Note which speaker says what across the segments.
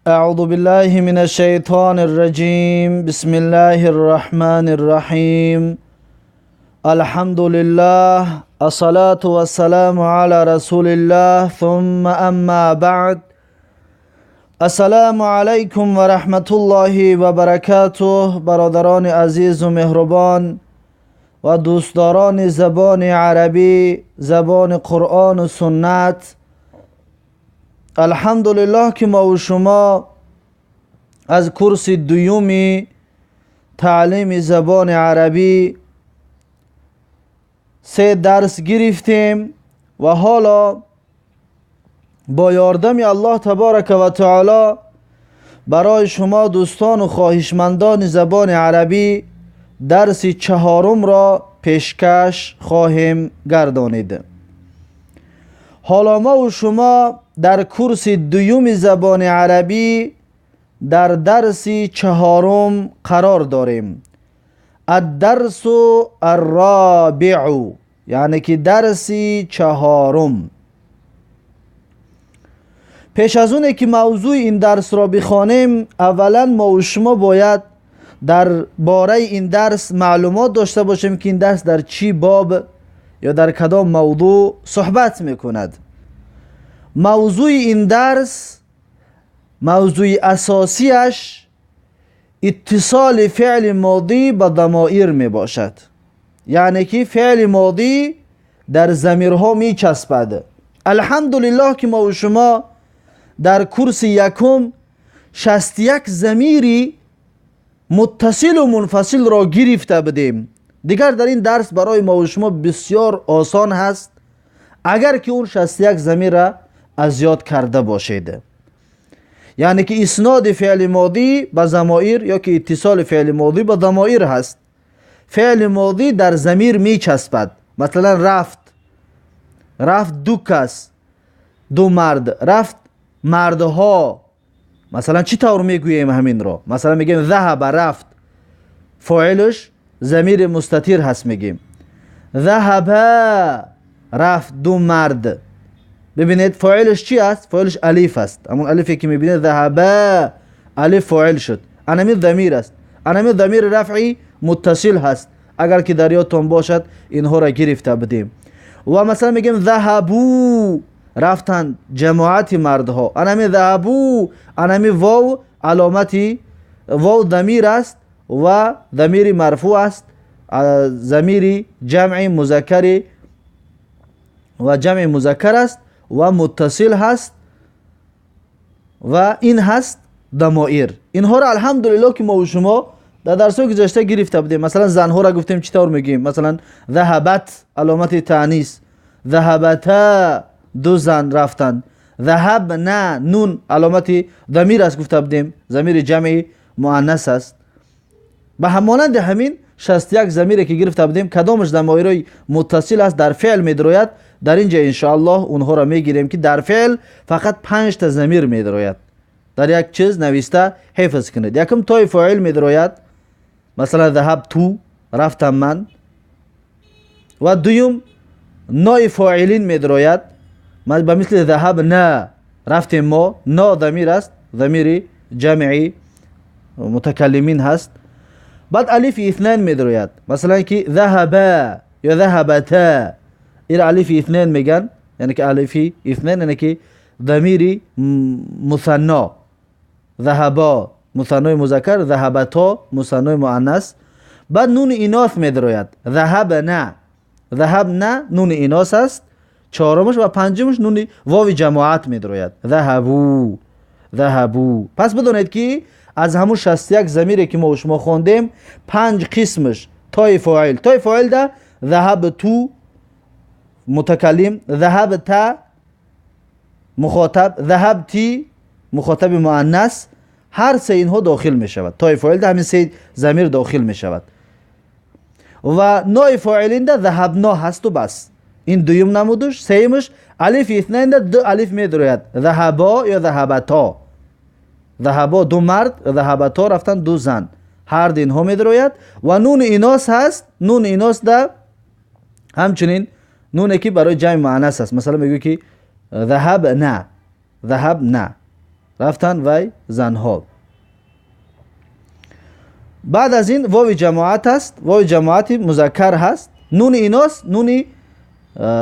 Speaker 1: أعوذ بالله من الشيطان الرجيم. بسم الله الرحمن الرحيم. الحمد لله، الصلاة والسلام على رسول الله، ثم أما بعد. السلام عليكم ورحمة الله وبركاته. برادران عزیز و مهربان و دوستداران زبان عربی، زبان قرآن و سنت، الحمدلله که ما و شما از کورس دویومی تعلیم زبان عربی 3 درس گرفتیم و حالا با یاردم الله تبارک و تعالی برای شما دوستان و خواهشمندان زبان عربی درس 4 را پیشکش خواهیم گردانید. حالا ما و شما در کورس دوم زبان عربی در درس 4 قرار داریم. الدرس الرابع، یعنی که درس 4. پیش از اونه که موضوع این درس را بخوانیم، اولا ما و شما باید در باره این درس معلومات داشته باشیم که این درس در چی باب یا در کدام موضوع صحبت میکند. موضوع این درس، موضوع اساسیش اتصال فعل ماضی با ضمایر می باشد، یعنی که فعل ماضی در ضمیرها می چسبد. الحمدلله که ما و شما در کورس 1 61 ضمیری متصل و منفصل را گرفته بدیم. دیگر در این درس برای ما و شما بسیار آسان هست اگر که اون 61 ضمیر را از یاد کرده باشید، یعنی که اسناد فعل ماضی به ضمایر یا که اتصال فعل ماضی به ضمایر هست. فعل ماضی در ضمیر می چسبد. مثلا رفت 2 کس، 2 مرد، رفت مردها. مثلا چی طور میگوییم همین را؟ مثلا میگیم ذهب، رفت، فاعلش ضمیر مستتیر هست، میگیم ذهب، رفت 2 مرد. ببینید فاعلش چی است؟ فاعلش الف است. همون الفی که میبینید ذهب، الف فاعل شد. انمی ضمیر است. انمی ضمیر رفعی متصل هست. اگر که در یادتون باشد اینها را گرفته بدیم. و مثلا میگیم ذهبو، رفتند جماعت مردها. انمی ذهبو، انمی واو علامتی واو ضمیر است و ضمیر مرفوع است، ضمیر جمع مذکر و جمع مذکر است و متصل هست و این هست ضمایر. اینها را الحمدلله که ما و شما در درس‌های گذشته گرفته بودیم. مثلا زنها را گفتیم چطور میگیم؟ مثلا ذهبت علامت تانیث، ذهبتا 2 زن رفتند، ذهبنا نون علامت ضمیر است گفته بودیم، ضمیر جمع مؤنث است. به همانند همین 61 ضمیری که گرفته بودیم کدامش ضمایر متصل است در فعل می‌دراید، در اینجا انشاءالله اونها را میگیریم که در فعل فقط 5 تا ضمیر می‌دراید. در یک چیز نوشته حفظ کنید. یکم تای فاعل می‌دراید، مثلا ذهب تو، رفتم من. و دوم نای فاعلین می‌دراید، به مثل ذهب نه، رفتیم ما. نا ضمیر است، ضمیر جمعی متکلمین هست. بعد الف اثنین می‌دراید، مثلا که ذهبا یا ذهبتا، این الف اثنین میگن، یعنی که الف اثنین یعنی که ضمیر مثنا، ذهبا مثنای مذکر، ذهبتا مثنای مؤنث. بعد نون ایناث می‌دراید، ذهبنا، ذهبنا نون ایناث است. 4مش و 5مش نون واو جماعت می‌دراید، ذهبو. پس بدونید که از همون 61 ضمیری که ما و شما خوندیم 5 قسمش تای فاعل ده ذهب تو متکلم، ذهب تا مخاطب، ذهب تی مخاطب مؤنث، هر 3 اینها داخل می شود. تای فاعل ده همین 3 ضمیر داخل می شود. و نای فاعلین ده ذهبنا هست و بس. این دویم نمودش. 3مش الف اثنین ده 2 الف می دراید، ذهبا یا ذهبتا. ذهبا 2 مرد، ذهبتا رفتن 2 زن، هر دین ها می دراید. و نون ایناس هست. نون ایناس ده همچنین نونه که برای جمع مؤنث است. مثلا میگه که ذهب نه، رفتن وای زنها. بعد از این واو جماعت است، واو جماعت مذکر هست. نون ایناس نون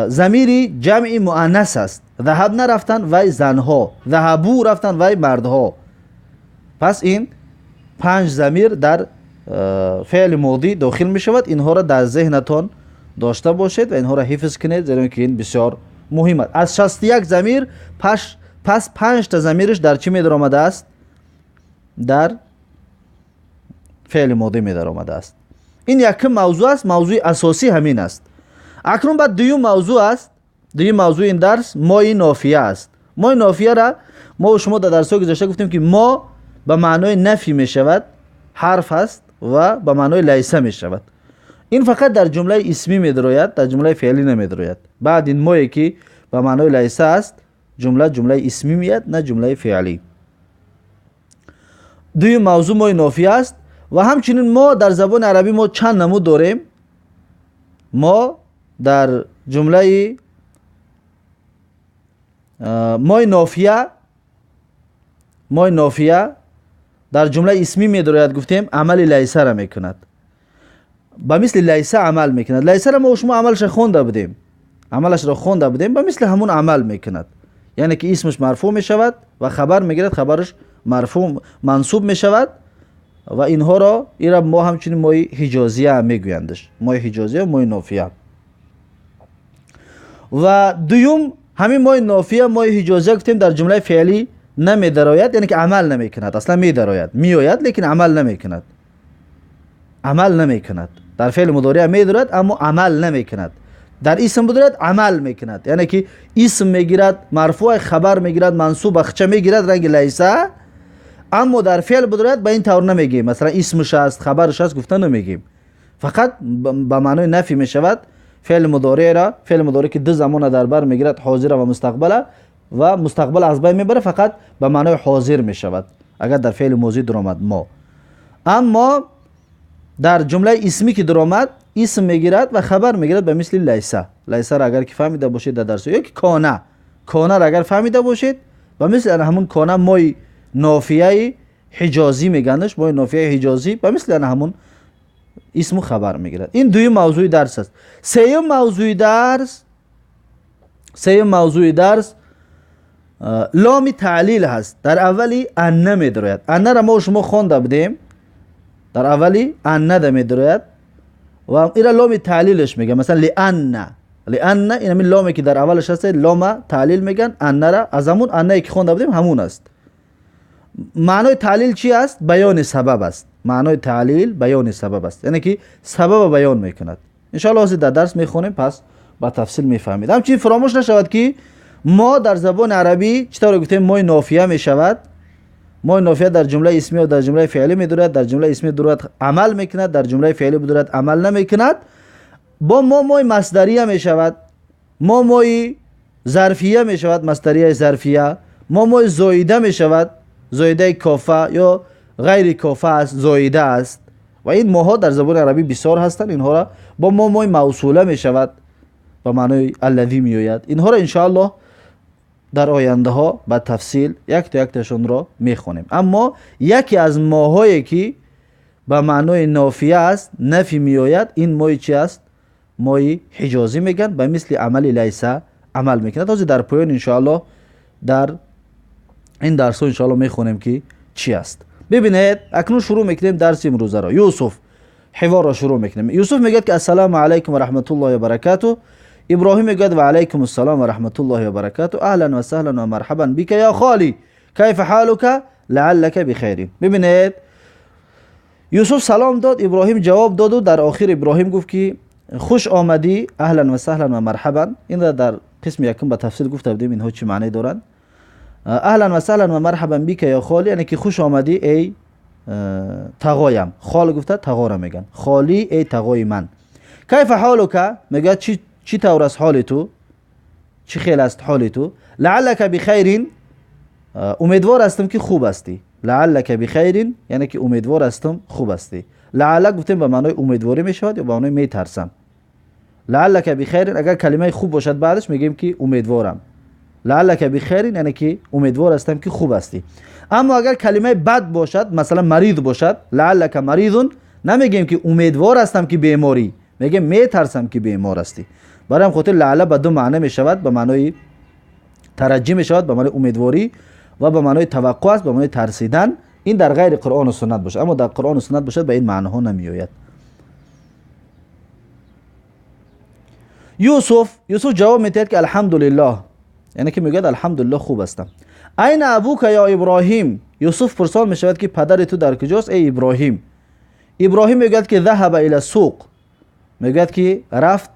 Speaker 1: ضمیر جمع مؤنث است. ذهبنا رفتن وای زنها، ذهبو رفتن وای مردها. پس این 5 ضمیر در فعل ماضی داخل می شود. اینها را در ذهنتان داشته باشید و اینها را حفظ کنید، زیرا که این بسیار مهم است. از 61 ضمیر پس 5 تا ضمیرش در چی می در آمده است؟ در فعل ماضی می در آمده است. این یکم موضوع است، موضوع اساسی همین است. اکنون بعد دویم موضوع است. دویم موضوع این درس مای نافیه است. مای نافیه را ما و شما در درس‌های گذشته گفتیم که ما به معنای نفی می شود، حرف است و به معنای لیسه می شود. این فقط در جمله اسمی می درآید، در جمله فعلی نمی درآید. بعد این مایی که به معنای لیسه است، جمله اسمی میاد نه جمله فعلی. دویم موضوع مای نافیه است. و همچنین ما در زبان عربی ما چند نمود داریم. ما در جمله مای نافیه در جمله اسمی می درآید، گفتیم عمل لیسه را میکند، با مثل لیسه عمل میکند. لیسه را ما و شما عملش خونده بودیم، عملش را خونده بودیم، با مثل همون عمل میکند. یعنی که اسمش مرفوع می شود و خبر میگیرد، خبرش مرفوع منصوب می شود و اینها را ما همچنین مای حجازیه هم میگویندش، مای حجازیه و مای نافیه. و دوم همین مای نافیه مای حجازیه گفتیم در جمله فعلی نمی درآید، یعنی که عمل نمی کند. اصلا می درآید، می آید لیکن عمل نمی کند. عمل نمی کند. در فعل مضارع می درآید اما عمل نمی کند. در اسم بدرد عمل می کند، یعنی که اسم میگیرد، مرفوع خبر میگیرد، منصوب اخچه میگیرد رنگ لیسه. اما در فعل بدرد به این طور نمیگیم، مثلا اسمش است خبرش است گفتن نمیگیم، فقط به معنای نفی می شود. فعل مضارع که دو زمان در بر میگیرد، حاضر و مستقبل از بین میبره، فقط به معنای حاضر می شود اگر در فعل ماضی درآمد ما. اما در جمله اسمی که درآمد اسم میگیرد و خبر میگیرد به مثل لیسه. لیسه را اگر که فهمیده باشید در درس، یا که کانه را اگر فهمیده باشید به مثل همون کانه مای نافیه حجازی میگندش، مای نافیه حجازی به مثل همون اسم و خبر میگیرد. این دوی موضوع درس است. سوم موضوع درس لام تعلیل هست. در اولی ان می درآید. ان را ما و شما خوانده بودیم، در اولی ان می درآید و این لام تعلیلش میگه. مثلا لان این همین لامی که در اولش هست لام تعلیل میگن. ان را از همون ان که خوانده بودیم همون است. معنای تعلیل چی است؟ بیان سبب است. معنای تعلیل بیان سبب است، یعنی که سبب بیان میکند. ان شاء الله در درس میخونیم، پس با تفصیل میفهمید. همچنین فراموش نشود که ما در زبان عربی چطور گفتیم مای نافیه میشود. مای نافیه در جمله اسمی و در جمله فعلی میدارد. در جمله اسمی درات عمل میکند، در جمله فعلی بدارد عمل نمیکند. با ما مای مصدریه میشود، ما مای ظرفیه میشود، مصدریه ظرفیه. ما مای زایده میشود، زایده کافه یا غیر کافه است، زایده است. و این ماها در زبان عربی بسیار هستند. اینها را با ما مای موصوله میشود، با معنای الذی میآید. اینها را ان شاء الله در آینده ها به تفصیل یک تا یک تاشون را میخونیم. اما یکی از ماهایی که به معنای نافیه است، نفی میآید، این مای چی است؟ مای حجازی میگن، به مثل عمل لیسه عمل میکنه. تازه در پایان ان شاء الله در این درس ها ان شاء الله میخونیم که چی است. ببینید اکنون شروع میکنیم درس امروز را. یوسف حوار را شروع میکنیم. یوسف میگه که السلام علیکم و رحمت الله و برکاته. ابراهیم میگه و علیکم السلام و رحمت الله و برکاته. اهلا و سهلا و مرحبا بك یا خالی، کیف حالک لعلک بخیر. ببینید یوسف سلام داد، ابراهیم جواب داد و در آخر ابراهیم گفت که خوش آمدی، اهلا و سهلا و مرحبا. این را در قسم یکم به تفصیل گفته بودیم اینها چه معنی دارند. اهلا و سهلا و مرحبا بك یا خالی، یعنی که خوش آمدی ای تقایم. خال گفته تقا را میگن، خالی ای تقای من. کیف حالک میگه چی طور است حال تو، چی خیل است حال تو. لعلک بخیر، امیدوار هستم که خوب هستی. لعلک بخیر یعنی که امیدوار هستم خوب هستی. لعلک گفتیم به معنای امیدواری میشود یا به معنای میترسم. لعلک بخیر اگر کلمه خوب باشد بعدش میگیم که امیدوارم. لعلک بخیر یعنی که امیدوار هستم که خوب هستی. اما اگر کلمه بد باشد، مثلا مرید باشد، لعلک مریضون، نمیگیم که امیدوار هستم که بیماری، میگیم میترسم که بیمار هستی. برای هم خاطر لعل به دو معنی می شود، به معنای ترجی می شود، به معنای امیدواری، و به معنای توقع است، به معنای ترسیدن. این در غیر قرآن و سنت باشه، اما در قرآن و سنت باشد به این معنی ها نمی آید. یوسف جواب میدهد که الحمدلله، یعنی که میگه الحمدلله خوب هستم. این ابوک یا ابراهیم، یوسف پرسان می شود که پدر تو در کجاست ای ابراهیم؟ ابراهیم میگه که ذهب الى السوق، میگه که رفت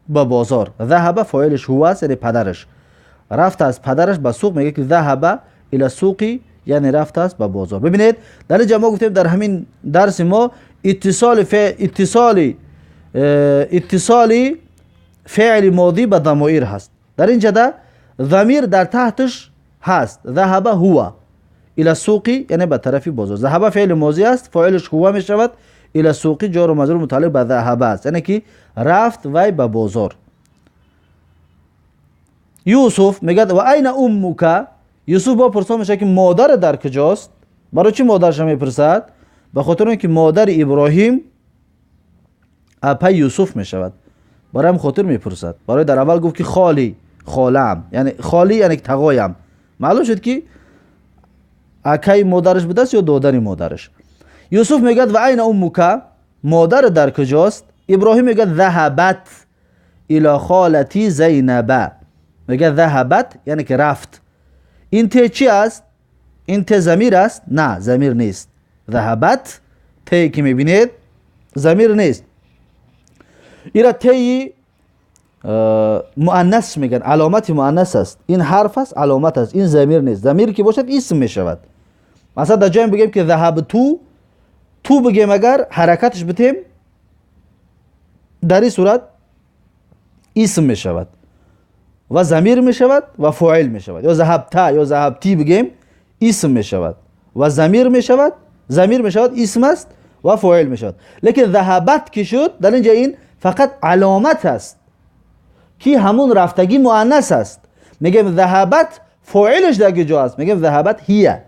Speaker 1: به بازار. ذهب فاعلش هو است، یعنی پدرش رفت از پدرش به سوق، میگه که ذهب الى السوق، یعنی رفت است به بازار. ببینید در اینجا ما گفتیم در همین درس ما اتصالی فعل ماضی به ضمیر هست. در اینجا ده ضمیر در تحتش هست، ذهب هو الى السوق، یعنی به طرف بازار. ذهب فعل ماضی است، فاعلش هو می شود، الى السوق جار و مجرور متعلق به ذهب است، یعنی که رفت وی به بازار. یوسف میگه و این امک، یوسف با پرسان میشه که مادر در کجاست؟ برای چی مادرش میپرسد؟ به خاطر اینکه مادر ابراهیم اپا یوسف میشود، برای هم خاطر میپرسد. برای در اول گفت که خالم، یعنی خالی یعنی تقایم، معلوم شد که اکای مادرش بوده است یا دادر مادرش. یوسف میگه و این امک، مادر در کجاست؟ ابراهیم میگه ذهبت الی خالتی زینب، میگه ذهبت یعنی که رفت. این ته چی است؟ این ته ضمیر است؟ نه ضمیر نیست. ذهبت ته که میبینید ضمیر نیست، ایرا ته مؤنث میگن، علامت مؤنث است. این حرف است، علامت است، این ضمیر نیست. ضمیر که باشد اسم میشود. مثلا در جای بگیم که ذهب تو بگیم اگر حرکتش بتیم در این صورت اسم میشود و ضمیر میشود و فاعل میشود. یا ذهبت یا ذهبتی بگیم اسم میشود و ضمیر میشود اسم است و فاعل میشود. لیکن ذهبت که شد در اینجا این فقط علامت است که همون رفتگی مؤنث است. میگیم ذهبت فاعلش در کجا است؟ میگیم ذهبت هیه.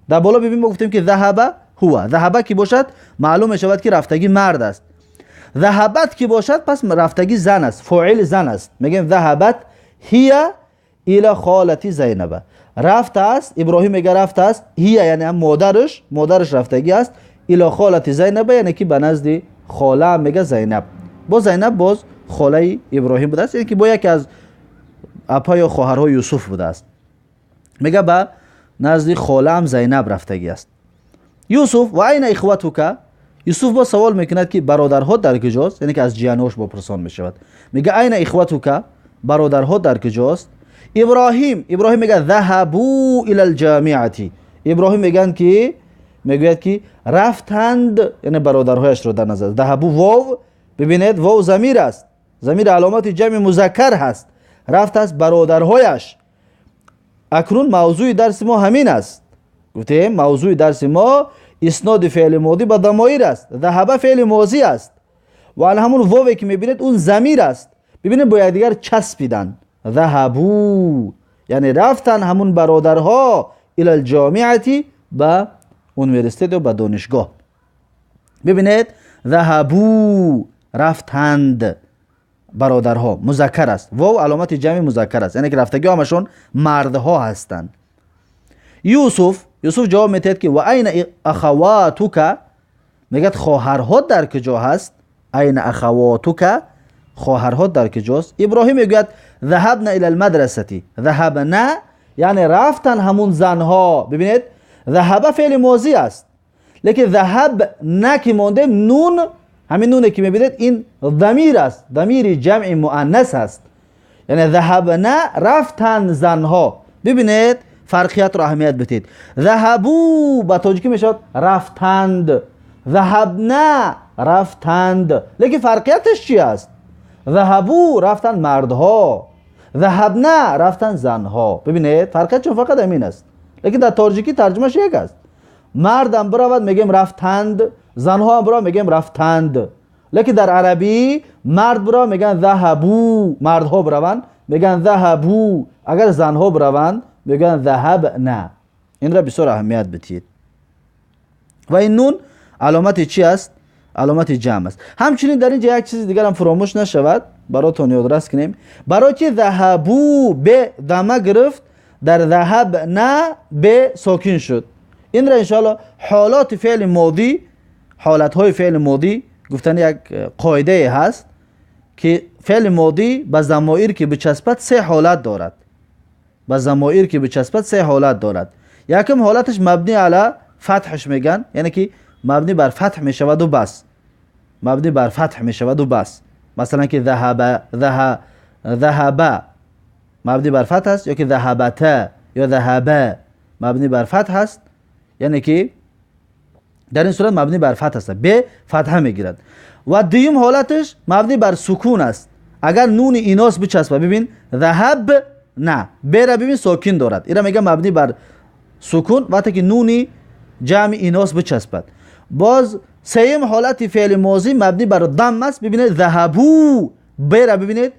Speaker 1: در بالا ببین ما گفتیم که ذهب هو، ذهب که باشد معلوم میشود که رفتگی مرد است. ذهبت که باشد پس رفتگی زن است، فاعل زن است. میگیم ذهبت هیه الی خالتی زینب، رفت است. ابراهیم میگه رفت است، هیه یعنی هم مادرش رفتگی است، الی خالتی زینب یعنی که به نزد خاله میگه زینب. با زینب باز خاله ابراهیم بوده است، یعنی که با یکی از اپا یا خواهرهای یوسف بوده است. میگه به نزد خاله هم زینب رفتگی است. یوسف و این اخوتک، یوسف با سوال میکند که برادرها در کجاست؟ یعنی که از جیانوش با پرسان میشود. میگه این اخوتک، برادرها در کجاست؟ ابراهیم میگه ذهبوا الی الجامعه، ابراهیم میگه که رفتند، یعنی برادرهایش رو در نظر. ذهبوا واو، ببینید واو ضمیر است، ضمیر علامت جمع مذکر هست، رفت است برادرهایش. اکنون موضوع درس ما همین است. گفتیم موضوع درس ما اسناد فعل ماضی به ضمایر است. ذهب فعل ماضی است و همون واوی که میبینید اون ضمیر است. ببینید باید دیگر چسبیدن، ذهبوا یعنی رفتن همون برادرها الی الجامعه، به یونیورسیته و به دانشگاه. ببینید ذهبوا رفتند، برادرها مذکر است، واو علامت جمع مذکر است، یعنی که رفتگی همشون مردها هستند. یوسف جواب میدهد که و این اخواتک، میگه خواهرها در کجا هست؟ این اخواتک، خواهرها در کجاست؟ ابراهیم میگه ذهبنا الی المدرسه، ذهبنا یعنی رفتن همون زنها. ببینید ذهب فعل ماضی است، لیکن ذهب نه که مونده، نون، همین نونه که میبینید این ضمیر است، ضمیر جمع مؤنث است، یعنی ذهبنا رفتن زنها. ببینید فرقیت رو اهمیت بدید. ذهبوا با تاجیکی میشود رفتند، ذهبنا رفتند، لیکن فرقیتش چی است؟ ذهبوا رفتن مردها، ذهبنا رفتن زنها. ببینید فرقیت چون فقط همین است، لیکن در تاجیکی ترجمهش یک است. مردم برود میگیم رفتند، زنها هم برود میگیم رفتند. لیکن در عربی مرد برود میگن ذهبوا، مردها بروند میگن ذهبوا، اگر زنها بروند میگن ذهبنا. این را بسیار اهمیت بدید. و این نون علامت چی است؟ علامت جمع است. همچنین در اینجا یک چیز دیگر هم فراموش نشود براتون یادداشت کنیم. برای که ذهبوا به دمه گرفت، در ذهب نه به ساکن شد. این را انشاءالله حالات فعل ماضی، حالت های فعل ماضی گفتن یک قاعده هست که فعل ماضی به ضمایر که بچسبد سه حالت دارد. به ضمایر که بچسبد سه حالت دارد. یکم حالتش مبنی علی فتحش میگن، یعنی که مبنی بر فتح میشود و بس. مبنی بر فتح میشود و بس. مثلا که ذهب مبنی بر فتح است، یا که ذهبت یا ذهب مبنی بر فتح است، یعنی که در این صورت مبنی بر فتح است، به فتحه میگیرد. و دوم حالتش مبنی بر سکون است. اگر نون ایناس بچسبه، ببین ذهب نه بره، ببین ساکن دارد، اینا میگه مبنی بر سکون وقتی که نونی جمع ایناس بچسبد. باز سوم حالت فعل ماضی مبنی بر ضم است. ببینید ذهبوا بره، ببینید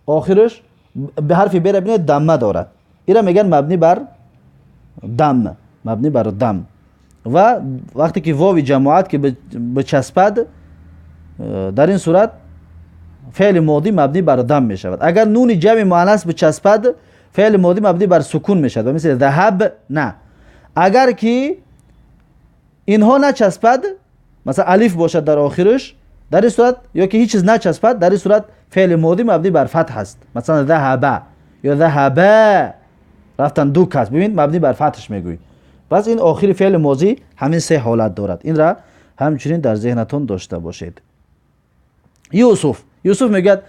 Speaker 1: آخرش به حرف بره ببینید دمه دارد، اینا میگن مبنی بر دم، مبنی بر دم. و وقتی که واو جماعت که بچسبد، در این صورت فعل ماضی مبنی بر دم می شود. اگر نون جمع مؤنث بچسبد، فعل ماضی مبنی بر سکون می شود، مثل ذهب نه. اگر که اینها نچسبد، مثلا الف باشد در آخرش، در این صورت، یا که هیچ چیز نچسبد، در این صورت فعل ماضی مبنی بر فتح است. مثلا ذهب یا ذهب رفتن دو کس، ببین مبنی بر فتحش میگویی. پس این آخر فعل ماضی همین سه حالت دارد. این را همچنین در ذهنتون داشته باشید. یوسف میگه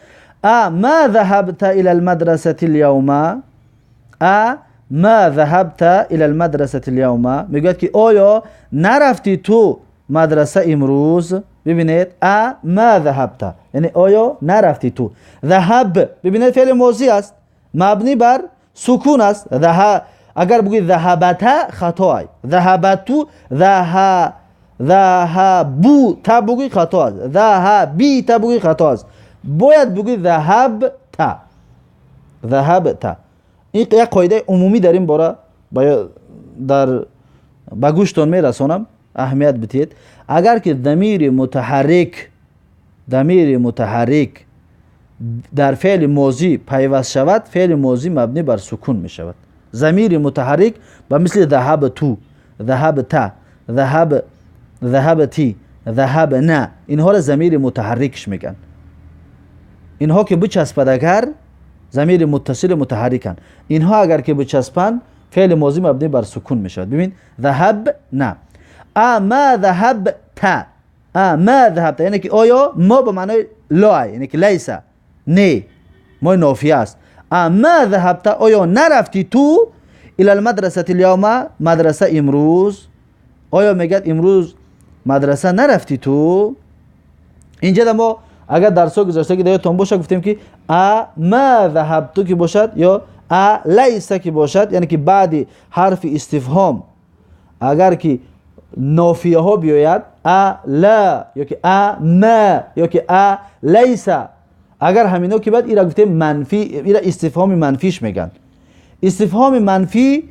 Speaker 1: ما ذهبت الى المدرسه اليوم؟ ما ذهبت الى المدرسه اليوم؟ میگه که آیا نرفتی تو مدرسه امروز؟ ببینید ما ذهبت یعنی آیا نرفتی تو. ذهب ببینید فعل ماضی است، مبنی بر سکون است. اگر بگویید ذهبت خطا است. ذهبتو ذهبو تا بگویید خطا است. ذهبی تا بگویید خطا است. باید بگویید ذهبت. این یک قاعده عمومی در این باره با گوشتون میرسانم، اهمیت بدید. اگر که ضمیر متحرک در فعل ماضی پیوست شود، فعل ماضی مبنی بر سکون می شود. ضمیر متحرک به مثل ذهب تو، ذهبت، ذهبتی، ذهب نه، اینها را ضمیر متحرکش میگن. اینها که بچسبد اگر ضمیر متصل متحرکن، اینها اگر که بچسبن فعل ماضی مبنی بر سکون می شود. ببین ذهب نه. ما ذهبت یعنی که آیا ما به معنای لا، یعنی که لیس نه، ما نافیه است. ما ذهبت آیا نرفتی تو الى المدرسه اليوم مدرسه امروز؟ آیا میگه امروز مدرسه نرفتی تو؟ اینجا ما اگر درس گذشته که یادتون باشه گفتیم که ما ذهبت که باشد یا لیس که باشد، یعنی که بعد حرف استفهام اگر که نافیه ها بیاید لا یا که ما یا که لیس، اگر همینا که بعد ایرا گفتیم منفی، ایرا استفهام منفیش میگن. استفهام منفی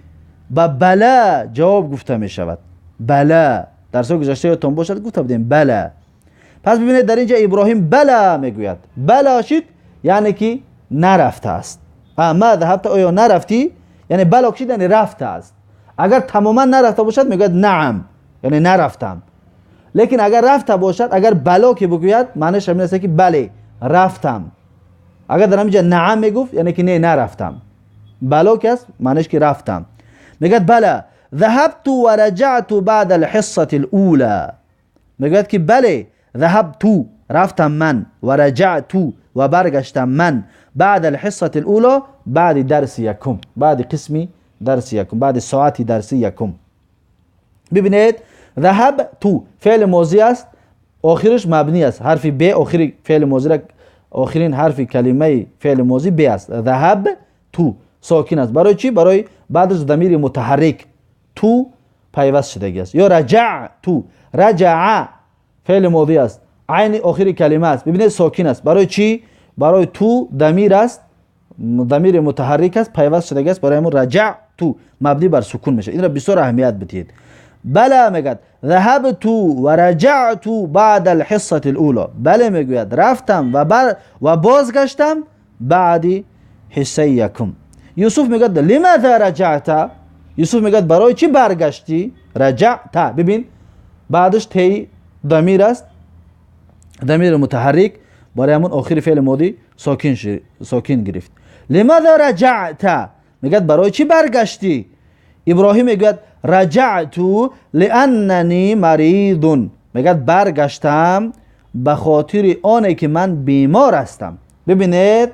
Speaker 1: با بلا جواب گفته می شود. بلا درس گذشته یادتون باشد گفته بودیم بلا. پس ببینید در اینجا ابراهیم بلا میگوید. بلا شد یعنی که نرفته است. ما ذهبت آیا نرفتی؟ یعنی بلا شد یعنی رفته است. اگر تماما نرفته باشد میگوید نعم یعنی نرفتم. لیکن اگر رفته باشد، اگر بلا که بگوید معنیش همین است که بله رفتم. اگر در اینجا نعم میگفت یعنی که نه نرفتم. بلا که است معنیش که رفتم. میگه بله ذهبت و رجعت بعد الحصه الاولى. میگه که بله ذهبت رفتم من و رجعت و برگشتم من بعد الحصه الاولى بعد درس یکم، بعد قسمی درس یکم، بعد ساعتی درس یکم. ببینید ذهب تو فعل ماضی است، آخرش مبنی است. حرف ب آخری فعل ماضی را، آخرین حرف کلمه فعل ماضی ب است. ذهب تو ساکن است. برای چی؟ برای بعدش ضمیر متحرک تو پیوست شده است. یا رجع تو، رجع فعل ماضی است، عین آخری کلمه است. ببینید ساکن است. برای چی؟ برای تو ضمیر است، ضمیر متحرک است، پیوست شده است. برای همون رجع تو مبنی بر سکون میشه. این را بسیار اهمیت بدید. بله میگد ذهبت و رجعت بعد الحصه الاولى. بله میگوید رفتم و بازگشتم بعد حصه یکم. یوسف میگد لماذا رجعت؟ یوسف میگد برای چی برگشتی؟ رجعت، ببین بعدش تی ضمیر است، ضمیر متحرک برای همون آخر فعل ماضی ساکن گرفت. لماذا رجعت؟ میگد برای چی برگشتی؟ ابراهیم میگد رجعت لاننی مريض. میگد برگشتم به خاطر آنه که من بیمار هستم. ببینید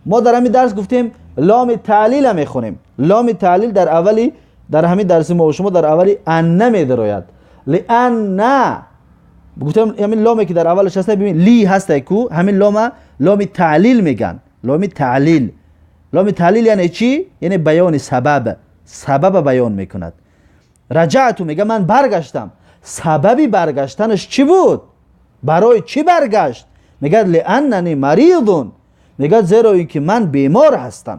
Speaker 1: ما در همین درس گفتیم لام تعلیل میخونیم. لام تعلیل در همین درس ما و شما در اولی ان میدراید. لان گفتم همین لامی که در اولش هست ببین لی هست کو، همین لام تعلیل میگن. لام تعلیل یعنی چی؟ یعنی بیان سبب بیان میکند. رجعت میگه من برگشتم. سببی برگشتنش چی بود؟ برای چی برگشت؟ میگه لاننی مریض. میگه زیرا اینکه من بیمار هستم.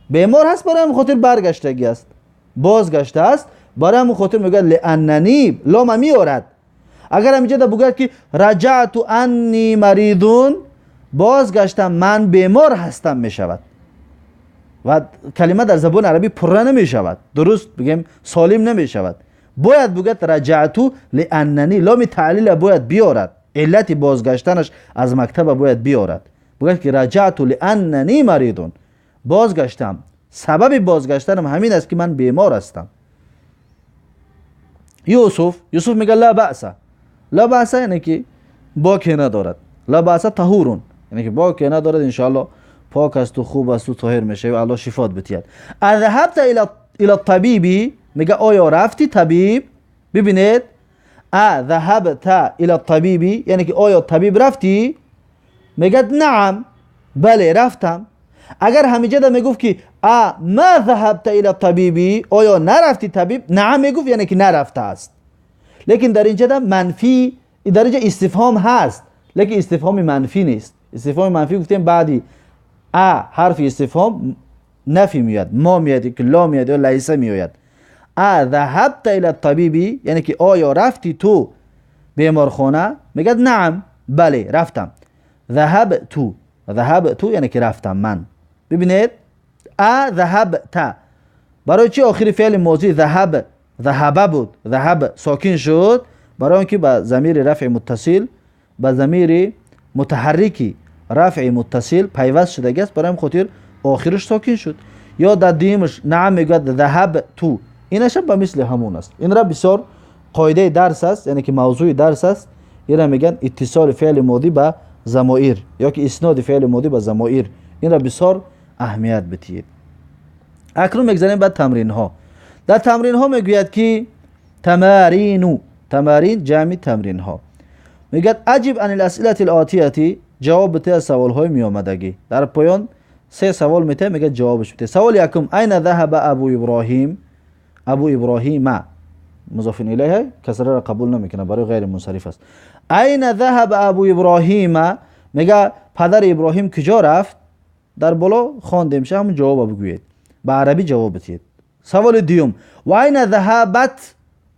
Speaker 1: بیمار هست برای همون خاطر برگشتگی است، بازگشته است. برای همون خاطر میگه لاننی لام میارد. اگر همینجا بگوید که رجعت انی مریضون، بازگشتم من بیمار هستم میشود و کلمه در زبان عربی پره نمیشود، درست بگیم سالم نمیشود. باید بگوید رجعت لاننی، لام تعلیل باید بیارد، علت بازگشتنش از مکتب باید بیارد. بگوید که رجعت لاننی مریضون، بازگشتم، سبب بازگشتنم همین است که من بیمار هستم. یوسف میگه لا بأس یعنی که باکی ندارد. لا بأس طهورون یعنی که باکی ندارد، انشاءالله پاک است و خوب است و طاهر میشه و الله شفات بتید. اذهبت الى الطبیب، میگه آیا رفتی طبیب؟ ببینید اذهبت الى الطبیب یعنی که آیا طبیب رفتی؟ میگه نعم، بله رفتم. اگر همینجا میگفت که ما ذهبت الى الطبیب، آیا نرفتی طبیب؟ نعم میگفت یعنی که نرفته است. لیکن در اینجا منفی، در اینجا استفهام هست لیکن استفهام منفی نیست. استفهام منفی گفتیم بعدی حرف استفهام نفی میاد، ما میاد که لا میاد یا لیس میاد. ذهبت الى الطبیب یعنی که آیا رفتی تو بیمارخانه؟ میگه نعم، بله رفتم. ذهبت یعنی که رفتم من. ببینید ذهبت برای چی آخر فعل ماضی ذهب بود، ذهب ساکن شد؟ برای اینکه با ضمیر رفع متصل با ضمیر متحرکی رفع متصل پیوست شده است، برای این خاطر آخرش ساکن شد. یا در دیمش نعم میگوید ذهب تو، اینش به مثل همون است. این را بسیار قاعده درس است، یعنی که موضوع درس است. این را میگن اتصال فعل ماضی به ضمایر یا که اسناد فعل ماضی به ضمایر. این را بسیار اهمیت بدهید. اکنون میگذاریم بعد تمرین ها. در تمرین ها میگوید که تمارین جمع تمرین ها. میگه اجب عن الاسئله الاتیه، جواب بده از سوال های می آمدگی. در پایان 3 سوال میته، میگه جوابش بده. سوال یکم این ذهب ابو ابراهیم مضاف الیه کسره را قبول نمیکنه، برای غیر منصرف است. این ذهب ابو ابراهیم، میگه پدر ابراهیم کجا رفت؟ در بالا خوانده میشه، همون جواب بگویید، به عربی جواب بدید. سوال دیوم و این ذهبت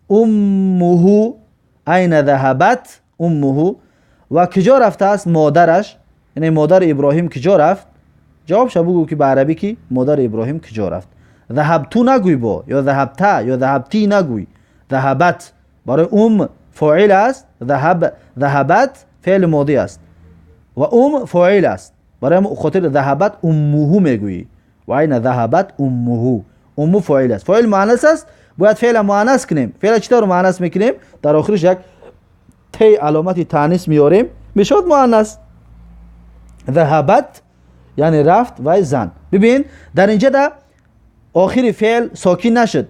Speaker 1: امه، این ذهبت امه و کجا رفته است مادرش؟ یعنی مادر ابراهیم کجا رفت؟ جوابش بگو که به عربی که مادر ابراهیم کجا رفت. ذهبتو نگوی با، یا ذهبتا یا ذهبتی نگوی. ذهبت برای فاعل است، ذهبت فعل ماضی است و فاعل است. برای خاطر ذهبت امه میگویی. و این ذهبت امه فاعل است. فاعل مؤنث است، باید فعل مؤنث کنیم. فعل چطور مؤنث میکنیم؟ در آخرش یک تی علامتی تانیث میاریم، میشود مؤنث. ذهبت یعنی رفت و زن. ببین در اینجا در آخر فعل ساکن نشد،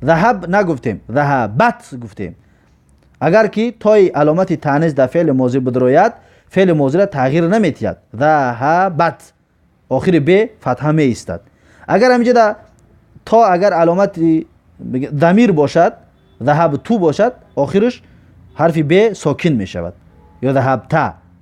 Speaker 1: ذهب نگفتیم، ذهبت گفتیم. اگر که تای علامتی تانیث در فعل ماضی بدروید، فعل ماضی را تغییر نمیتید. ذهبت آخر ب فتحه می ایستد. اگر همینجا در تا اگر علامت ضمیر باشد، ذهب تو باشد، آخرش حرف ب ساکن می شود. یا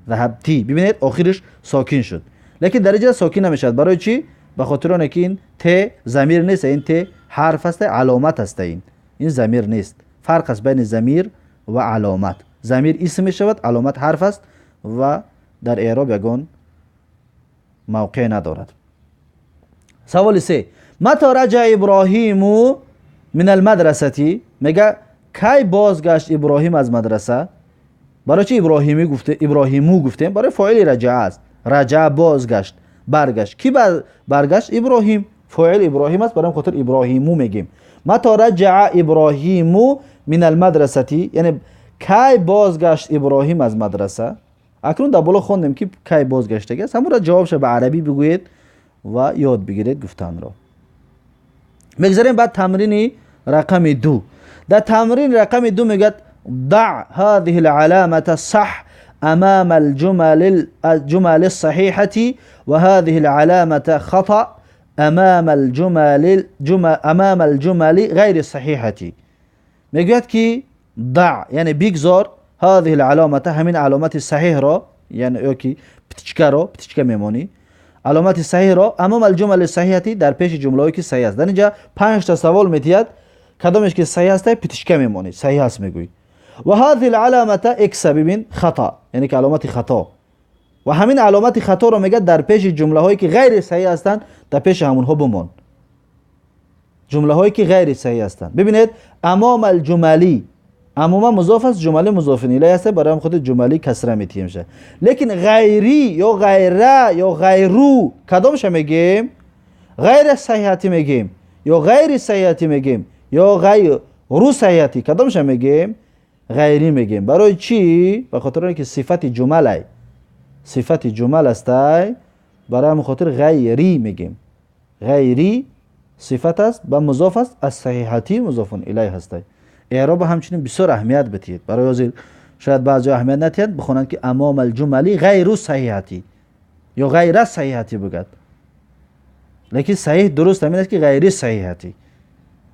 Speaker 1: ذهبتی، ببینید آخرش ساکن شد. لیکن در اینجا ساکن نمی شود. برای چی؟ به خاطر اونه که این ت ضمیر نیست، این ت حرف است، علامت است. این ضمیر نیست. فرق است بین ضمیر و علامت. ضمیر اسم می شود، علامت حرف است و در اعراب یگان موقع ندارد. سوال 3. متى رجع ابراهیم من المدرسه؟ میگه کی بازگشت ابراهیم از مدرسه؟ برای چی ابراهیمی گفته؟ ابراهیمو گفتیم برای فاعل رجع است. رجع برگشت. کی برگشت؟ ابراهیم. فاعل ابراهیم است، برای خاطر ابراهیمو میگیم. متى رجع ابراهیم من المدرسه، یعنی کی بازگشت ابراهیم از مدرسه. اکنون در بالا خوندیم که کی بازگشته است، همون را جوابش به عربی بگویید و یاد بگیرید گفتن را. میگذاریم بعد تمرین رقم 2. در تمرین رقم 2 میگه ضع هذه العلامة صح امام الجمل الصحيحة وهذه العلامة خطأ امام الجمل غیر الصحيحة. میگوید که ضع یعنی بگذار هذه العلامة، همین علامت صحیح را، یعنی که پتیچکه میمونی، علامت صحیح را امام الجمل الصحیحة، در پیش جمله‌ای که صحیح است. در اینجا 5 تا سوال میتید، کدامش که صحیح است پتیچکه میمونی، صحیح است میگویی. و هذه العلامه اکس ببین خطا، یعنی که علامت خطا، و همین علامت خطا رو میگه در پیش جمله هایی که غیر صحیح هستند در پیش همونها بمون. جمله هایی که غیر صحیح هستند. ببینید امام الجملی، امام مضاف است، جمله مضاف الیه است، برای هم خود جملی کسره میتیم میشه. لیکن غیری یا غیره یا غیرو کدامش میگیم؟ غیر صحیحاتی میگیم یا غیر صحیحاتی میگیم یا غیر رو صحیحاتی، کدامش میگیم؟ غیری میگیم. برای چی؟ به خاطر اینکه صفت جمله، صفت جمل است، برای همین خاطر غیری میگیم. غیری صفت است و مضاف است، از صحیحاتی مضاف الیه هست. اعراب همچنین بسیار اهمیت بدید. برای ازیر شاید بعضی اهمیت ندید، بخونند که امام الجملی غیر صحیحاتی یا غیر صحیحاتی بگید، لیکن صحیح درست همین است که غیر صحیحاتی،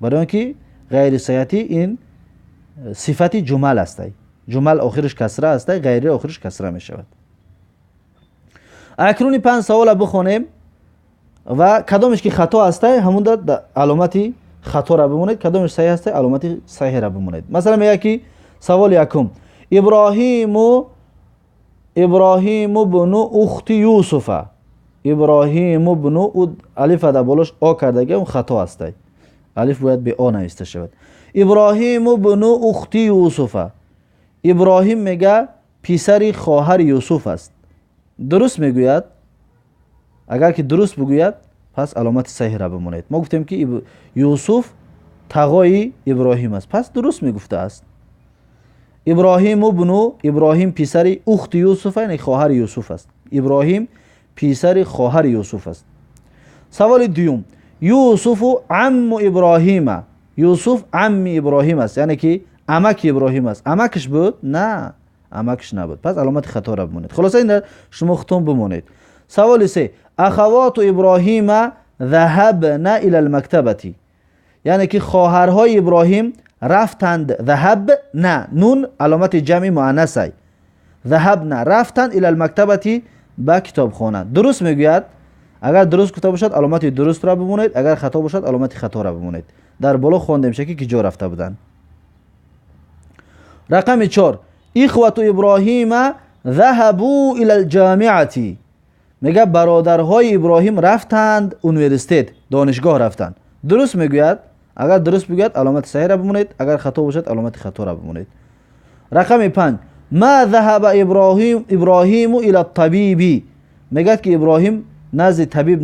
Speaker 1: برای اینکه غیر صحیحاتی این صفت جمل است. جمل آخرش کسره است، غیری آخرش کسره می شود. اکنون 5 سوال بخونیم و کدامش که خطا است همون در علامتی خطا را بمونید، کدامش صحیح است علامتی صحیح را بمونید. مثلا میگه که سوال 1 ابراهیم ابن اخت یوسف. ابراهیم ابن الف در بالاش آ کردگی اون خطا است، الف باید به آ نوشته شود. ابراهیم ابن اخت یوسف. ابراهیم میگه پسر خواهر یوسف است. درست میگوید؟ اگر که درست بگوید پس علامت صحیح را بمونید. ما گفتیم که یوسف تقای ابراهیم است، پس درست میگفته است. ابراهیم پسر اخت یوسف، یعنی خواهر یوسف است. ابراهیم پسر خواهر یوسف است. سوال 2 یوسف عم ابراهیم. یوسف عم ابراهیم است، یعنی که عمک ابراهیم است. عمکش بود؟ نه، عمکش نبود، پس علامت خطا را بمونید. خلاصه این شما خودتون بمونید. سوال 3 اخوات ابراهیم ذهبن الى المکتبه. یعنی که خواهرهای ابراهیم رفتند. ذهب نه، نون علامت جمع مؤنث است. ذهبن رفتند الى المکتبه، به کتابخانه. درست میگوید؟ اگر درست گفته باشد علامت درست را بمونید، اگر خطا باشد علامت خطا را بمونید. در بالا خواندیم که کجا رفته بودند. رقم 4 اخوة ابراهیم ذهبوا الى الجامعه. میگه برادرهای ابراهیم رفتند انویرسیته، دانشگاه رفتند. درست میگوید؟ اگر درست بگوید علامت صحیح را بمونید، اگر خطا باشد علامت خطا را بمونید. رقم 5 ما ذهب ابراهیم الى الطبیب. میگه که ابراهیم نزد طبیب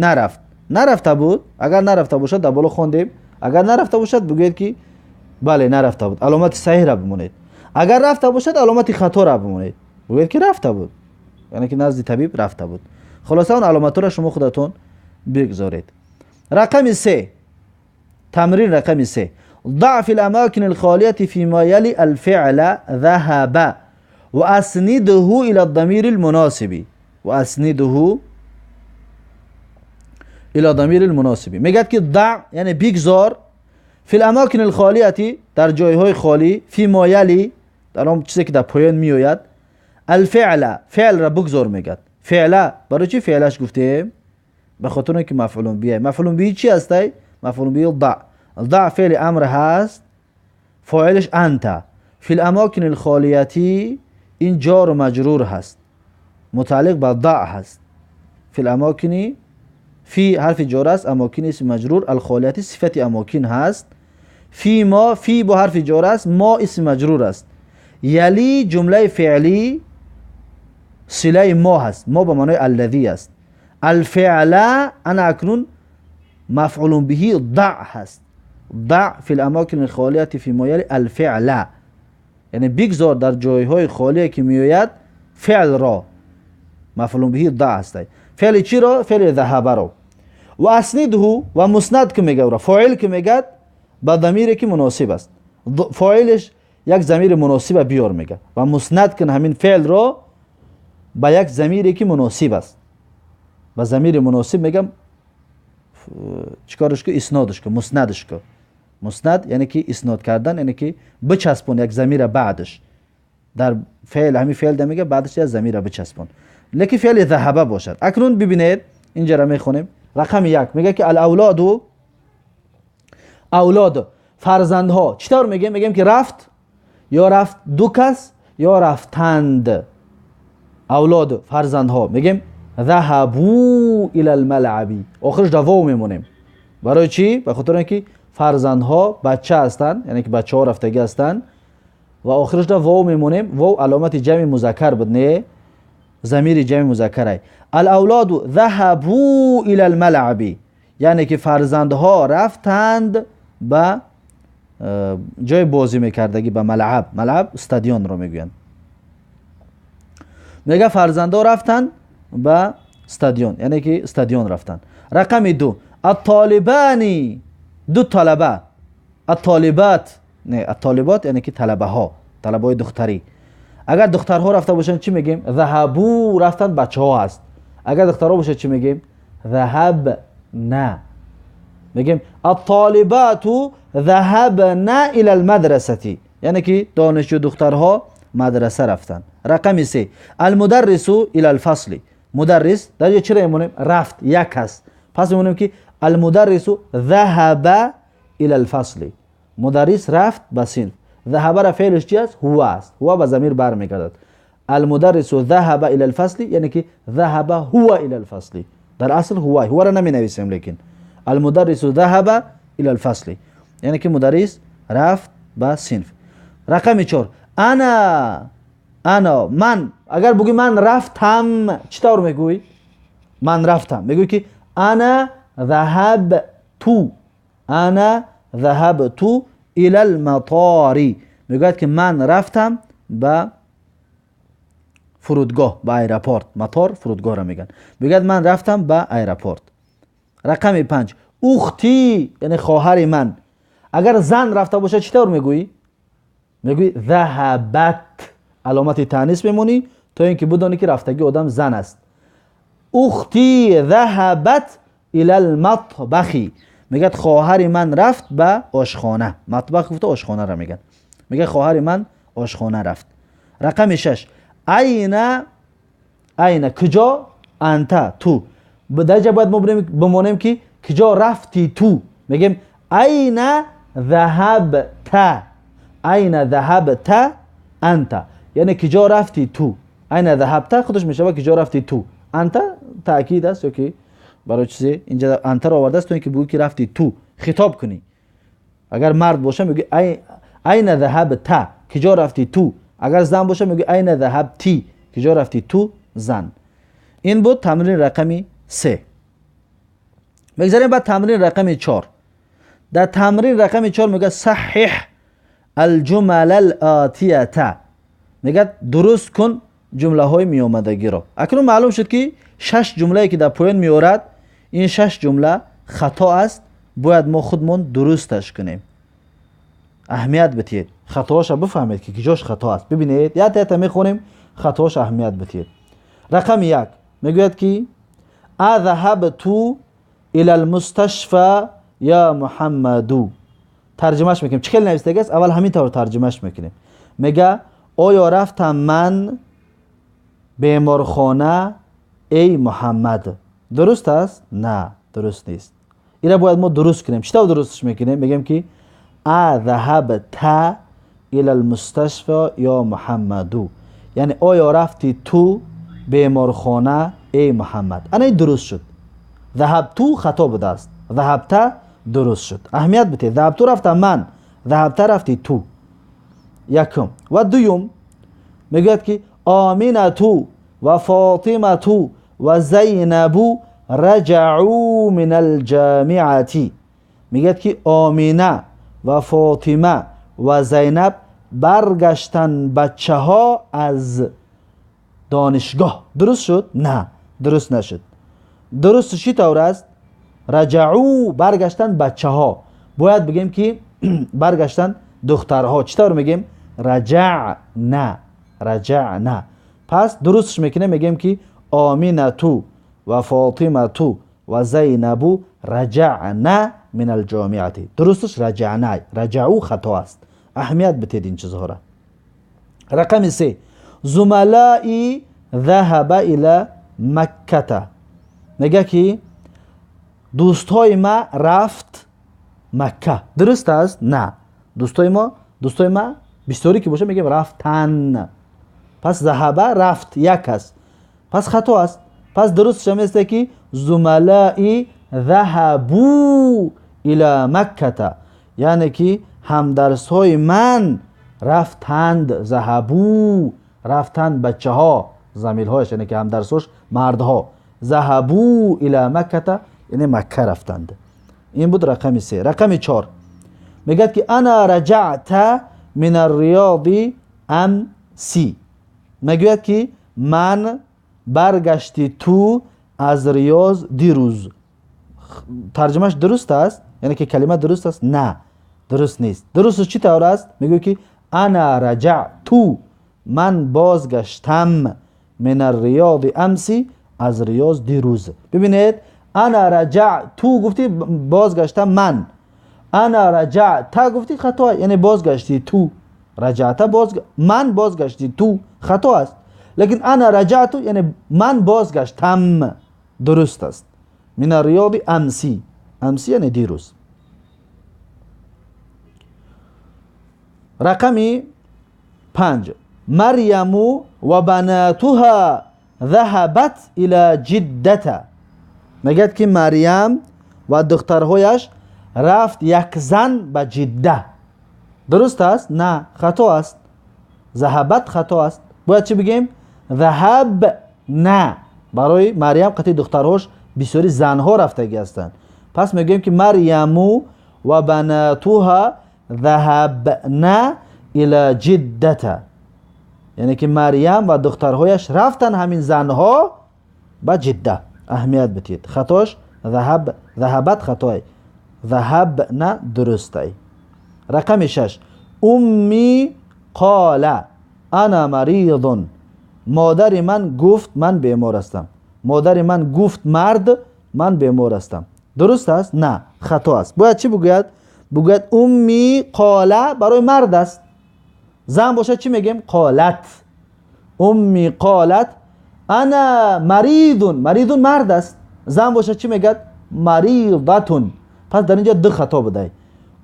Speaker 1: نرفته بود. اگر نرفته باشد در بالا خواندیم، اگر نرفته باشد بگوید که بله نرفته بود، علامت صحیح را بمونید. اگر رفته باشد علامت خطا را بمونید، بگوید که رفته بود، یعنی که نزد طبیب رفته بود. خلاصه اون علامت را شما خودتون بگذارید. رقم 3 تمرین رقم 3 ضع في الاماكن الخاليه فيما يلي الفعل ذهب واسنده الى الضمير المناسب. واسنده الى ضمیر المناسب. میگه که ضع یعنی بگذار فی الاماکن الخالیه در جایهای خالی، فی ما یلی در اون چیزی که در پایان میآید، الفعل فعل را بگذار. میگه فعل برای چی فعلش گفتیم؟ به خاطر اینکه مفعول به. مفعول به چی هستی؟ مفعول به ضع. ضع فعل امر هست، فاعلش انت. فی الاماکن الخالیتی این جار و مجرور هست، متعلق به ضع هست. فی الاماکن، فی حرف جار است، اماکن اسم مجرور، الخالیتی صفت اماکن هست. فی ما، فی با حرف جار است، ما اسم مجرور است. یلی جمله فعلی صله ما هست، ما به معنای الذی است. الفعل انا اکنون مفعول به ضع هست. ضع فی الاماکن الخالیتی فی ما یلی الفعل، یعنی بگذار در جایهای خالی که میآید فعل را. مفعول به ضع هست. فعل چی را؟ فعل ذهب را. و اسنده و مسند که میگه را، فاعل که میگه با ضمیری که مناسب است، فاعلش یک ضمیر مناسب بیار میگه و مسند کن همین فعل را با یک ضمیری که مناسب است. با ضمیر مناسب میگم چیکارش که؟ اسنادش که، مسندش که. مسند یعنی که اسناد کردن، یعنی که بچسبون یک ضمیر بعدش. در فعل همین فعل میگه بعدش یک ضمیر بچسبون، لیکن فعل ذهبه باشد. اکنون ببینید اینجا را میخونیم. رقم 1 میگه که الاولاد، اولاد فرزندها چطور میگیم؟ میگیم که رفت، یا رفت دو کس، یا رفتند. اولاد فرزندها میگیم ذهبوا الى الملعب، آخرش واو میمونیم. برای چی؟ به خاطر اینکه فرزندها بچه هستند، یعنی که بچه ها رفتگی هستند و آخرش واو میمونیم. واو علامت جمع مذکر بود، نه ضمیر جمع مذکر. الاولاد ذهبوا الى الملعب، یعنی که فرزندها رفتند به جای بازی میکردگی، به ملعب. ملعب استادیون رو میگویند. میگه فرزندها رفتند به استادیون، یعنی که استادیون رفتند. رقم 2 الطالبانی، دو طلبه. الطالبات، نه الطالبات یعنی که طلبه ها، طلبه های دختری. اگر دخترها رفته باشن چی میگیم؟ ذهبوا، رفتن بچه ها هست. اگر دخترها باشه چی میگیم؟ ذهب نه. میگیم الطالبات ذهبنا الى المدرسه، یعنی که دانشجو دخترها مدرسه رفتن. رقم 3 المدرس الى الفصل، مدرس در اینجا چرا میمونیم؟ رفت، یک هست، پس میمونیم که المدرس ذهب الى الفصل، مدرس رفت به صنف. ذهب را فعلش چی است؟ هو است، هو به ضمیر برمیگردد. المدرس ذهب الى الفصل یعنی که ذهب هو الى الفصل، در اصل هو را نمی نویسیم، لیکن المدرس ذهب الى الفصل یعنی که مدرس رفت به صنف. رقم 4 انا من، اگر بگی من رفتم چطور میگویی؟ من رفتم میگویی که انا ذهبت، انا ذهبت الى المطار، میگوید که من رفتم به فرودگاه، به ایرپورت. مطار فرودگاه را میگن. میگوید من رفتم به ایرپورت. رقم 5 اختی یعنی خواهر من. اگر زن رفته باشه چطور میگویی؟ میگویی ذهبت، علامت تانیث میمونی تا اینکه بدانی که رفتگی آدم زن است. اختی ذهبت الى المطبخ، میگه خواهر من رفت به آشخانه. مطبخ گفته آشخانه را میگن. میگه خواهر من آشخانه رفت. رقم 6 این کجا؟ انت تو. بدجا باید بمونیم که کجا رفتی تو. میگیم این ذهبت، این ذهبت انت یعنی کجا رفتی تو. این ذهبت خودش میشه کجا رفتی تو. انت تاکید است که برای چیزی اینجا انت را آورده است تو اینکه بگی که رفتی تو، خطاب کنی. اگر مرد باشه میگی این ذهبت، کجا رفتی تو. اگر زن باشه میگی این ذهبتی، کجا رفتی تو زن. این بود تمرین رقم 3. بگذاریم بعد تمرین رقم 4. در تمرین رقم 4 میگه صحح الجمل الاتیه، میگه درست کن جمله های می آمدگی را. اکنون معلوم شد که 6 جمله که در پایین میارد این 6 جمله خطا است، باید ما خودمون درستش کنیم. اهمیت بدید، خطاش بفهمید که کجاش خطا است. ببینید یا تا میخونیم خطاش اهمیت بدید. رقم 1 میگوید که اذهبت الى المستشفى یا محمدو. ترجمهش میکنیم. چه خیلی نوشته است، اول همین طور ترجمهش میکنیم. میگه آیا رفتم من بیمارخانه ای محمد. درست است؟ نه درست نیست. اینا باید ما درست کنیم. چطور درستش میکنیم؟ میگیم که اذهبت الى المستشفى یا محمدو، یعنی آیا رفتی تو بیمارخانه ای محمد. انا این درست شد. ذهبتو خطا بوده است، ذهبت درست شد. اهمیت بده. ذهبتو رفتم من، ذهبت رفتی تو. یکم. و دوم میگوید که آمینتو و فاطمتو و زینبو رجعوا من الجامعه. میگوید که آمینه و فاطمه و زینب برگشتن بچه ها از دانشگاه. درست شد؟ نه درست نشد. درست چی طور است؟ رجعوا برگشتن بچه ها. باید بگیم که برگشتن دخترها. چطور میگیم؟ رجعنا، رجعنا. پس درستش میکنه میگیم که آمینتو و فاطمتو و زینبو رجعنا من الجامعه. درستش رجعنا، رجعو خطا است. اهمیت بتید این چیزها را. رقم 3 زملائی ذهب الى مکه. میگه که دوستای ما رفت مکه. درست است؟ نه. دوستای ما بسیاری که باشه میگیم رفتن. پس ذهب رفت یک است، پس خطا است. پس درست میشه که زملائی ذهبوا الى مکه، یعنی که همدرس های من رفتند. ذهبوا رفتند بچه ها، زمیل هایش یعنی که همدرسوش مردها. ذهبوا الى مکه یعنی مکه رفتند. این بود رقم 3. رقم 4 میگه که انا رجعت من الریاض امسی. میگوید که من برگشتی تو از ریاض دیروز. ترجمهش درست است؟ یعنی که کلمه درست است؟ نه درست نیست. درست چی طور است؟ میگوید که انا رجعتو، من بازگشتم، من الریاض امسی از ریاض دیروز. ببینید انا رجعتو گفتی بازگشتم من، انا رجعت گفتی خطا، یعنی بازگشتی تو. رجعت من بازگشتی تو، خطا است. لیکن انا رجعت یعنی من بازگشتم، درست است. من الریاض امسی، امسی یعنی دیروز. رقم 5 مریم و بناتها ذهبت الى جدته. میگه که مریم و دخترهایش رفت یک زن به جده. درست است؟ نه خطا است. ذهبت خطا است. باید چی بگیم؟ ذهب نه. برای مریم قطعی دخترهاش بسیاری زنها رفتگی هستند. پس میگیم که مریم و بناتها ذهبنا الى جدته، یعنی که مریم و دخترهایش رفتن همین زنها به جده. اهمیت بتید. خطاش ذهبت خطای، ذهب نه درسته. رقم 6 امی قال انا مریض. مادر من گفت من بیمار هستم. مادر من گفت مرد من بیمار هستم. درست است؟ نه خطا است. باید چی بگوید؟ بگوید امی قال برای مرد است. زن باشه چی میگیم؟ قالت. امی قالت انا مریضون. مریضون مرد است. زن باشه چی میگد؟ مریضتون. پس در اینجا دو خطا بوده.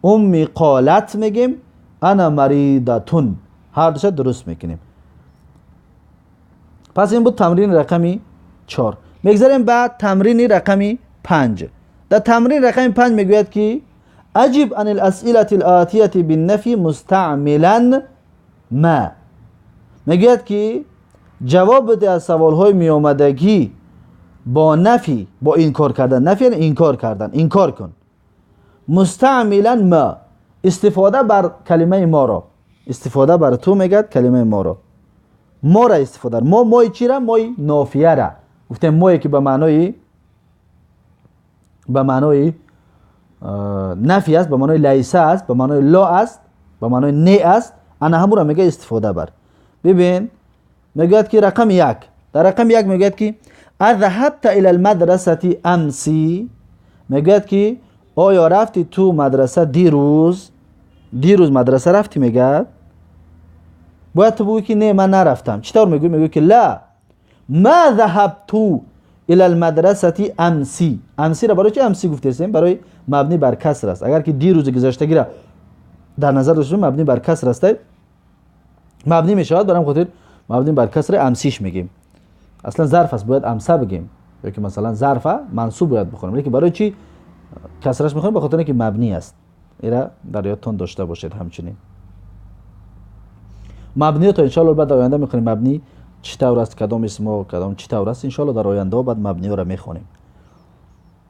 Speaker 1: امی قالت میگیم، انا مریضتون. هر دوش درست میکنیم. پس این بود تمرین رقمی 4. میگذاریم بعد تمرین رقمی 5. در تمرین رقمی 5 میگوید که اجب عن الاسئله الاتیه بالنفی مستعملا ما. میگوید که جواب بده از سوالهای می آمدگی با نفی، با انکار کردن. نفی یعنی انکار کردن، انکار کن. مستعملا ما، استفاده بر کلمه ما را. استفاده بر تو میگد کلمه ما را. ما را استفاده. مای چی را؟ مای نافیه را. گفتیم مایی که به معنای نفی است، به معنای لیسه است، به معنای لا است، به معنای نه است. انا همون را میگه استفاده بر. ببین میگوید که رقم 1. در رقم 1 میگوید که اذهبت الى المدرسه امسی. میگوید که آیا رفتی تو مدرسه دیروز؟ دیروز مدرسه رفتی میگه. باید تو بگویی که نه من نرفتم. چطور میگویی؟ میگویی که لا ما ذهبت الى المدرسه امسی. امسی را برای چه امسی گفتیم؟ برای مبنی بر کسر است. اگر که دیروز گذشتگی را در نظر داشته مبنی بر کسر است، مبنی می شود برام خاطر مبنی بر کسر امسیش میگیم. اصلا ظرف است باید امسا بگیم، یا که مثلا ظرف منصوب باید بخونیم، ولی که برای چی کسرش میخونیم؟ به خاطر اینکه مبنی است. اینا در یادتون داشته باشید. همچنین مبنی تا ان شاء الله بعد آینده میخونیم مبنی چطور است، کدام اسم و کدام چطور است، ان شاء الله در آینده بعد مبنی رو میخونیم.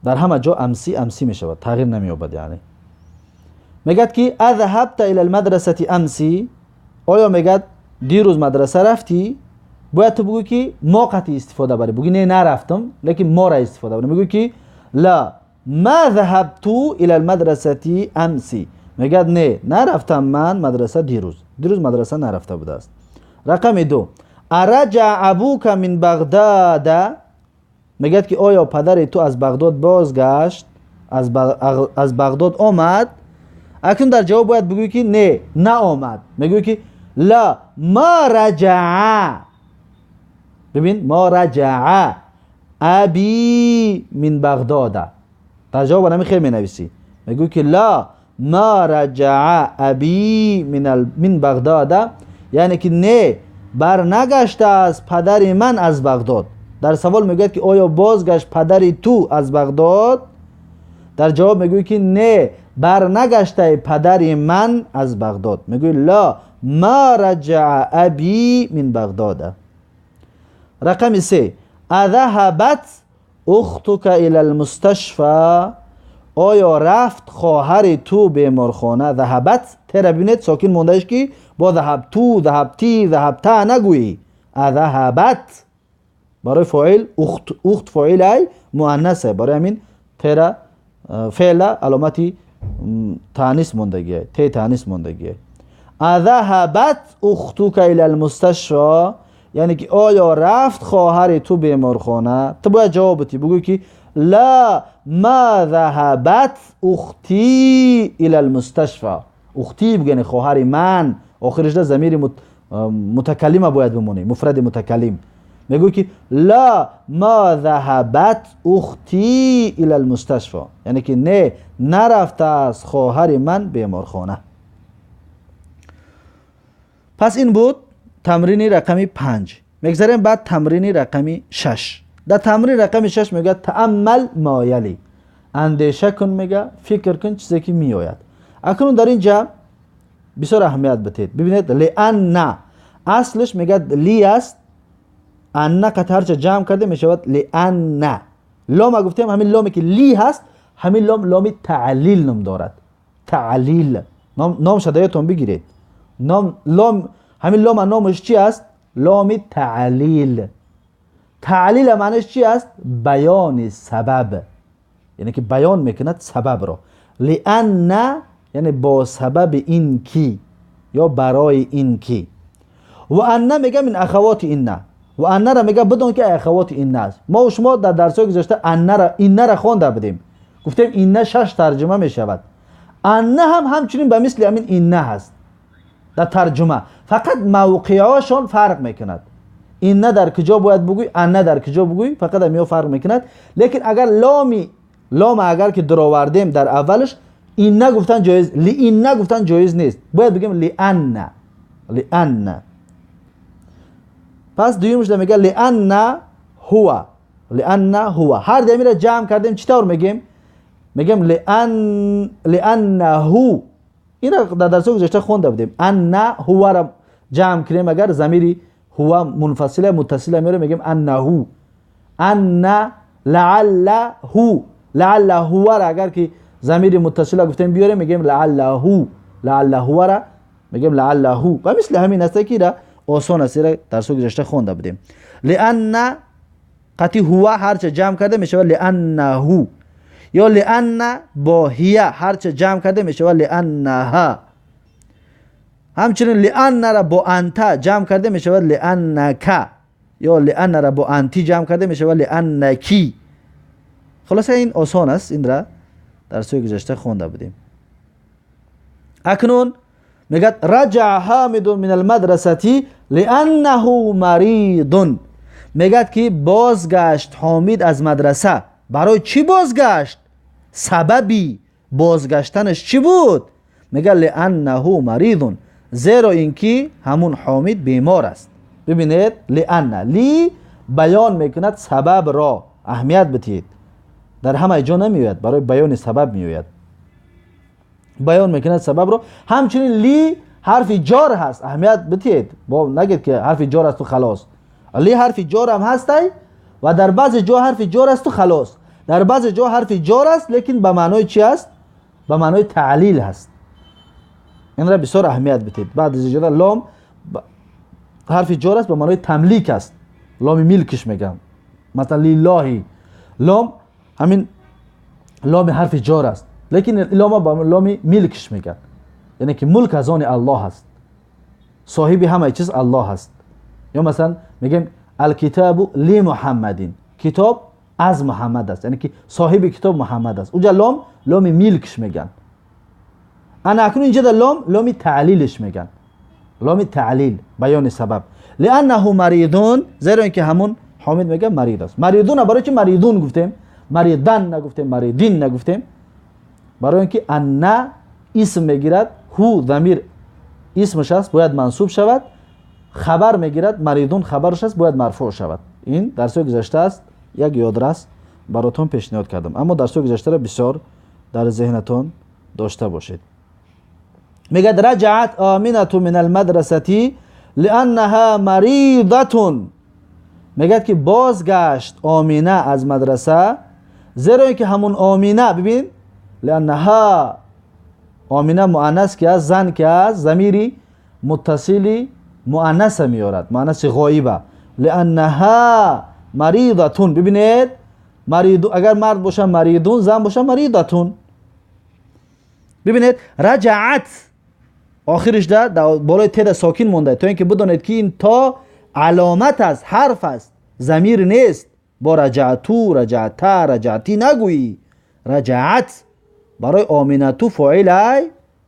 Speaker 1: در همه جا امسی امسی میشود، تغییر نمییابد. یعنی میگد که اذهبت الى المدرسه امسی، آیا میگد دیروز مدرسه رفتی؟ باید تو بگویی که ما قطعی استفاده بری، بگی نه نرفتم، لیکن ما را استفاده بری. میگویی که لا ما ذهبت الى المدرسه امسی، میگد نه نرفتم من مدرسه دیروز مدرسه نرفته بوده است. رقم 2 ارجع ابوک من بغداد، میگد که آیا پدر تو از بغداد بازگشت، از بغداد آمد؟ اکنون در جواب باید بگویی که نه آمد. میگویی که لا ما رجع، ببین ما رجع ابی من بغداد، در جواب نمی خیلی می نویسی، میگویی که لا ما رجع ابی من بغداد، یعنی که نه بر نگشته از پدر من از بغداد. در سوال میگوید که آیا بازگشت پدر تو از بغداد؟ در جواب میگویی که نه بر نگشته پدر من از بغداد. میگویی لا ما رجع ابی من بغداد. رقم 3 اذهبت اختک الى المستشفى، آیا رفت خواهر تو بیمارخانه؟ ذهبت تر ببینید ساکن موندهش که با ذهبتو ذهبتی ذهبتا نگویی. اذهبت برای فاعل اخت فاعل ای مؤنثه، برای همین تر فعل علامتی تانیث موندگیه، ت تانیث موندگیه. اذهبت اختک الى المستشفى، یعنی که آیا رفت خواهر تو بیمارخانه؟ تو باید جواب بدی، بگویی که لا ما ذهبت اختی الى المستشفى. اختی بگن خواهر من، آخرش ده ضمیر متکلم باید بمونه، مفرد متکلم. میگویی که لا ما ذهبت اختی الى المستشفى، یعنی که نه نرفته از خواهر من بیمارخانه. پس این بود تمرین رقمی 5. میگذاریم بعد تمرین رقمی 6. در تمرین رقمی 6 میگه تأمل ما یلی، اندیشه کن، میگه فکر کن چیزی که میآید. اکنون در اینجا بسیار اهمیت بدید. ببینید لأن اصلش میگه لی است، ان قطع هرچه جمع کرده میشود لأن. لام گفتیم همین لامی که لی هست، همین لام تعلیل نام دارد. تعلیل نام شدایتون بگیرید. لام همین لام نامش چی است؟ لام تعلیل. تعلیل معنیش چی است؟ بیان سبب، یعنی که بیان میکند سبب را. لأن یعنی با سبب این کی یا برای این کی. و ان میگه من اخوات این، و ان را میگه بدون که اخوات این است. ما و شما در درس‌های گذشته این را خوانده بودیم، گفتیم این 6 ترجمه میشود. ان هم همچنین به مثل همین این هست در ترجمه، فقط موقعهاشون فرق میکند. این در کجا باید بگوی، ان در کجا بگوی، فقط همین فرق میکند. لیکن اگر لام اگر که درآوردیم در اولش، این گفتن جایز، این گفتن جایز نیست، باید بگیم لأن. پس دویمش میگه لأن هو. هر دمی را جمع کردیم چطور میگیم؟ میگیم لأنه. این را در درس گذشته خونده بودیم. ان هو را جمع کنیم، اگر ضمیری هو منفصله متصله میره میگیم انه. ان لعله هو را اگر که ضمیر متصله گفتیم بیاریم میگیم لعله را میگیم لعله. و مثل همین است که را آسان است، را درس گذشته خونده بودیم. لأن قطعی هو هرچه جمع کرده میشه لأنه، یا لأن با هی هرچه جمع کرده میشه لأنها. همچنین لأن را با انت جمع کرده میشه لأنک، یا لأن را با انتی جمع کرده میشه لأنکی. خلاصه این آسان است، این را درس گذشته خونده بودیم. اکنون میگه رجع حامد من المدرسه لأنه مريض، میگه که بازگشت حامد از مدرسه. برای چی بازگشت؟ سببی بازگشتنش چی بود؟ میگه لانه مریضون، زیرا اینکه همون حامد بیمار است. ببینید لانه، لی بیان میکند سبب را. اهمیت بدید، در همه جا نمیوید، برای بیان سبب میوید. بیان میکند سبب را. همچنین لی حرف جار هست، اهمیت بدید. با نگید که حرف جار است تو خلاص. لی حرف جار هم هست و در بعض جا حرف جار است تو خلاص. در بعض جا حرف جار است لیکن به معنای چی است؟ به معنای تعلیل هست. این را بسیار اهمیت بدید. بعد از جدا لام حرف جار است به معنای تملیک است. لام ملکش میگم، مثلا لله، لام همین لام حرف جار است لیکن لام با لام ملکش میگن، یعنی که ملک از آن الله هست، صاحب همه چیز الله هست. یا مثلا میگیم الکتاب لی محمدین، کتاب از محمد است، یعنی که صاحب کتاب محمد است. اونجا لام ملکش میگن. انا اکنون اینجا لام تعلیلش میگن، لام تعلیل، بیان سبب. لانه مریضون، زیرا اینکه همون حامد میگه مریض است. مریضون برای چی مریضون گفتیم؟ مریضن نگفتیم، مریضین نگفتیم. برای اینکه ان اسم میگیرد، هو ضمیر اسمش است باید منصوب شود، خبر میگیرد مریضون خبرش است باید مرفوع شود. این درس گذشته است، یک یادرس براتون پیشنهاد کردم، اما درس گذشته را بسیار در ذهنتون داشته باشید. میگه رجعت آمنه من المدرسه لانها مریضه. میگه که بازگشت آمینه از مدرسه، زیرا اینکه همون آمینه، ببین لانها آمینه مؤنث که از، زن که از، ضمیری متصلی مؤنث میارد، مؤنث غایبه. لانها مریضه، ببینید مریض، اگر مرد باشه مریضون، زن باشه مریضه. ببینید رجعت آخرش در بالای ت ساکن مونده، تا اینکه بدانید که این تا علامت است، حرف است، ضمیر نیست. با رجعتو، رجعتا، رجعتی نگویی. رجعت برای آمینتو فاعل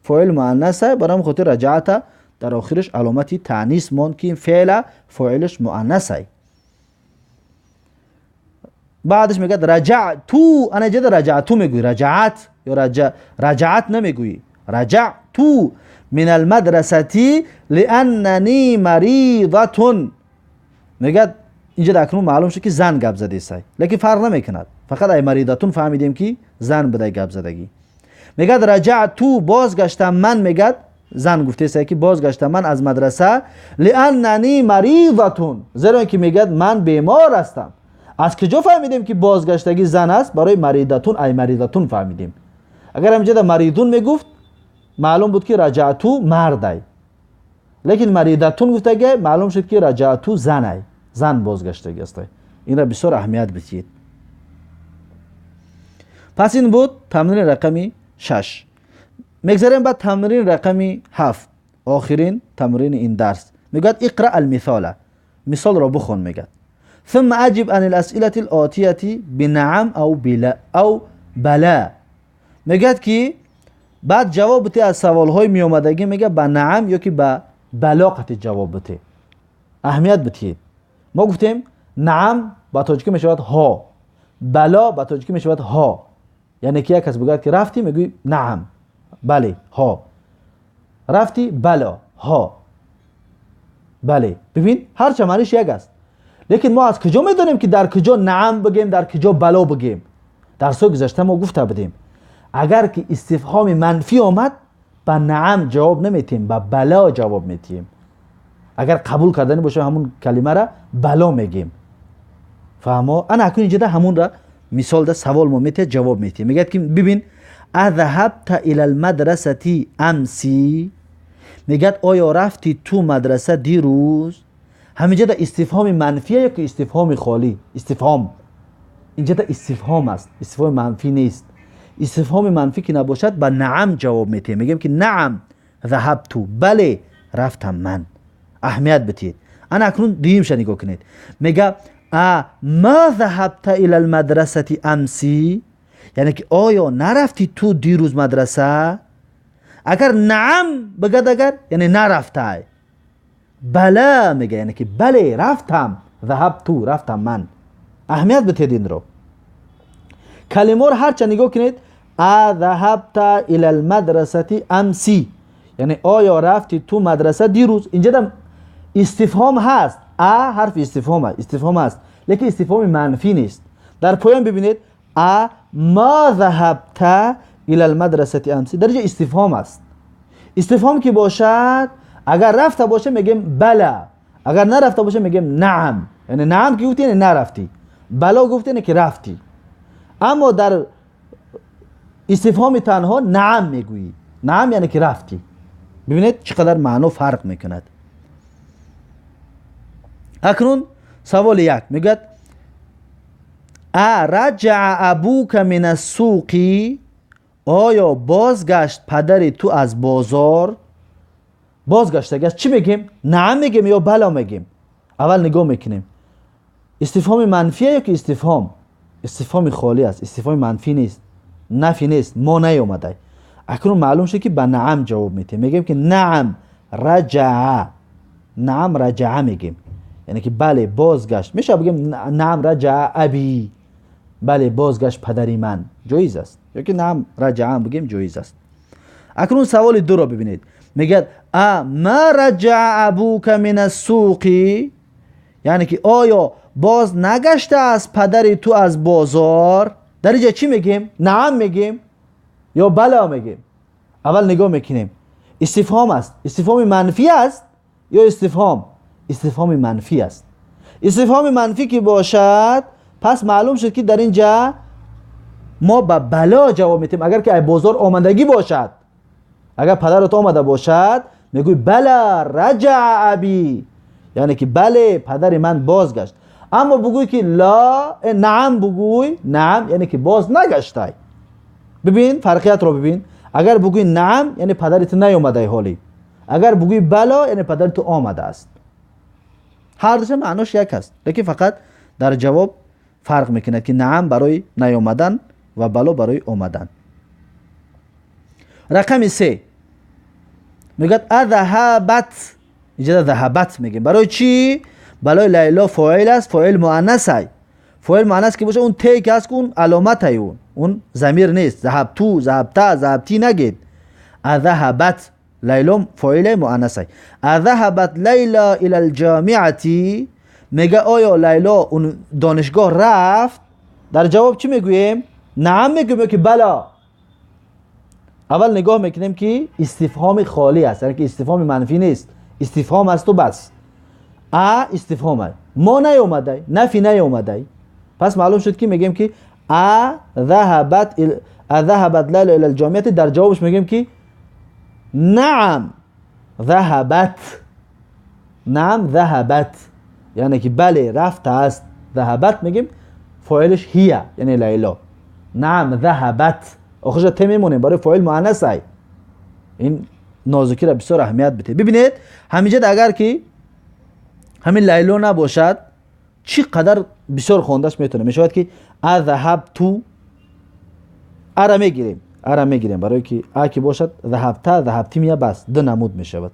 Speaker 1: مؤنث است، برای خاطر رجعت در آخرش علامتی تانیث ماند که این فعل فاعلش مؤنث است. بعدش میگه رجعتو، انا جد رجعتو میگویی، رجعت یا رجعت نمیگویی. رجعتو من المدرسه لاننی مریضه. میگه اینجا اکنون معلوم شد که زن گپ زده است، لیکن فرق نمیکند، فقط ای مریضه فهمیدیم که زن بده گپ زدگی. میگه رجعتو بازگشتم من، میگه زن گفته است که بازگشتم من از مدرسه لاننی مریضه، زیرا اینکه میگه من بیمار هستم. از کجا فهمیدیم که بازگشتگی زن است؟ برای مریضه ای مریضه فهمیدیم. اگر همینجا مریضون میگفت معلوم بود که رجعتو مرد، لیکن مریضه گفته که معلوم شد که رجعتو زن، زن بازگشتگی است. این را بسیار اهمیت بدید. پس این بود تمرین رقمی 6. میگذاریم بعد تمرین رقمی 7، آخرین تمرین این درس. میگه اقرا المثال، مثال را بخون. میگه ثم اجب عن الاسئله الاتیه بنعم او بلا. میگه که بعد جواب بده از سوال های می اومدگی، میگه با نعم یا که با بلاغت جواب بده. اهمیت بدید. ما گفتیم نعم با تاجیکی میشود ها، بلا با تاجیکی میشود ها. یعنی که یک کس بگوید که رفتی، میگوی نعم، بله، ها. رفتی، بلا، ها، بله. ببین هر چه معنیش یک است، لیکن ما از کجا میدونیم که در کجا نعم بگیم، در کجا بلا بگیم؟ درس گذشته ما گفته بودیم اگر که استفهام منفی آمد با نعم جواب نمیتیم، با بلا جواب میتیم. اگر قبول کردنی باشه همون کلمه را بلا میگیم. فهمو؟ انا اکنون اینجا همون را مثال ده سوال ما میته جواب میتیم. میگه که ببین اذهبت الى المدرسه امسی، میگه آیا رفتی تو مدرسه دیروز؟ همینجا ده استفهام منفیه یا که استفهام خالی؟ استفهام اینجا ده استفهام است، استفهام منفی نیست. استفهام منفی که نباشد با نعم جواب میتیم. میگیم که نعم ذهبتو، بله رفتم من. اهمیت بدید. انا اکنون دویمش نگاه کنید. میگه ما ذهبت الى المدرسه امسی، یعنی که آیا نرفتی تو دیروز مدرسه؟ اگر نعم بگد اگر یعنی نرفته، بله میگه یعنی که بله رفتم، ذهبت رفتم من. اهمیت بتید این رو. کلمه رو هر چه نگاه کنید، ذهبت الى المدرسه امسی، یعنی آیا رفتی تو مدرسه دیروز. اینجا دم استفهام هست، حرف استفهام هست لیکن استفهام منفی نیست. در پایان ببینید ما ذهبت الى المدرسه امسی، در اینجا استفهام است. استفهام که باشد اگر رفته باشه میگیم بله، اگر نرفته باشه میگیم نعم. یعنی نعم که گفتی یعنی نرفتی، بلا گفتی یعنی که رفتی. اما در استفهام تنها نعم میگویی، نعم یعنی که رفتی. ببینید چقدر معنا فرق میکند. اکنون سوال یک میگه رجع ابوک من السوق، آیا بازگشت پدری تو از بازار؟ بازگشت چی میگیم؟ نعم میگیم یا بلا میگیم؟ اول نگاه میکنیم استفهام منفیه یا که استفهام خالی است، استفهام منفی نیست، نفی نیست، ما نیومده. اکنون معلوم شد که به نعم جواب میده، میگیم که نعم رجع، نعم رجع میگیم یعنی که بله بازگشت. میشه بگیم نعم رجع ابی، بله بازگشت پدری من، جایز است. یا که نعم رجع بگیم جایز است. اکنون سوال دو رو ببینید، میگه ما رجع ابوک من السوق، یعنی که آیا باز نگشته از پدری تو از بازار؟ در اینجا چی میگیم؟ نعم میگیم یا بلا میگیم؟ اول نگاه میکنیم استفهام است، استفهام منفی است یا استفهام منفی است. استفهام منفی که باشد پس معلوم شد که در اینجا ما به بلا جواب میتیم. اگر که بازار آمدگی باشد، اگر پدرت آمده باشد میگوی بلا رجع ابی، یعنی که بله پدر من بازگشت. اما بگوی که لا نعم، بگوی نعم یعنی که باز نگشته. ببین فرقیت رو ببین، اگر بگوی نعم یعنی پدرت نیامده حالی، اگر بگوی بلا یعنی پدرت آمده است. هر دوش معناش یک است لیکن فقط در جواب فرق میکنه که نعم برای نیامدن و بلا برای آمدن. رقم 3 میگه اذهبت، اینجا ذهبت میگیم برای چی؟ برای لیلا فاعل است، فاعل مؤنث است. فاعل مؤنث که باشه اون تی که است، اون علامت ای، اون ضمیر نیست. ذهبتو، ذهبتا، ذهبتی نگید. اذهبت لیلا فاعل مؤنث است. اذهبت لیلا الی الجامعه، میگه آیا لیلا اون دانشگاه رفت؟ در جواب چی میگوییم؟ نعم میگویم که بلا. اول نگاه میکنیم که استفهام خالی است، یعنی که استفهام منفی نیست، استفهام است و بس. استفهام ما نیومده، نفی نیومده. پس معلوم شد که میگیم که ذهبت لیلا الی الجامعه، در جوابش میگیم که نعم ذهبت، نعم ذهبت یعنی که بله رفته است. ذهبت میگیم فاعلش هی یعنی لیلا. نعم ذهبت آخرش ته میمونه برای فاعل مؤنث است. این نازکی را بسیار اهمیت بده. ببینید همینجا اگر که همین لیلا نباشد چی قدر بسیار خواندش میتونه میشود که اذهبتو اره میگیریم برای که که باشد ذهبت ذهبتی میه بس دو نمود میشود.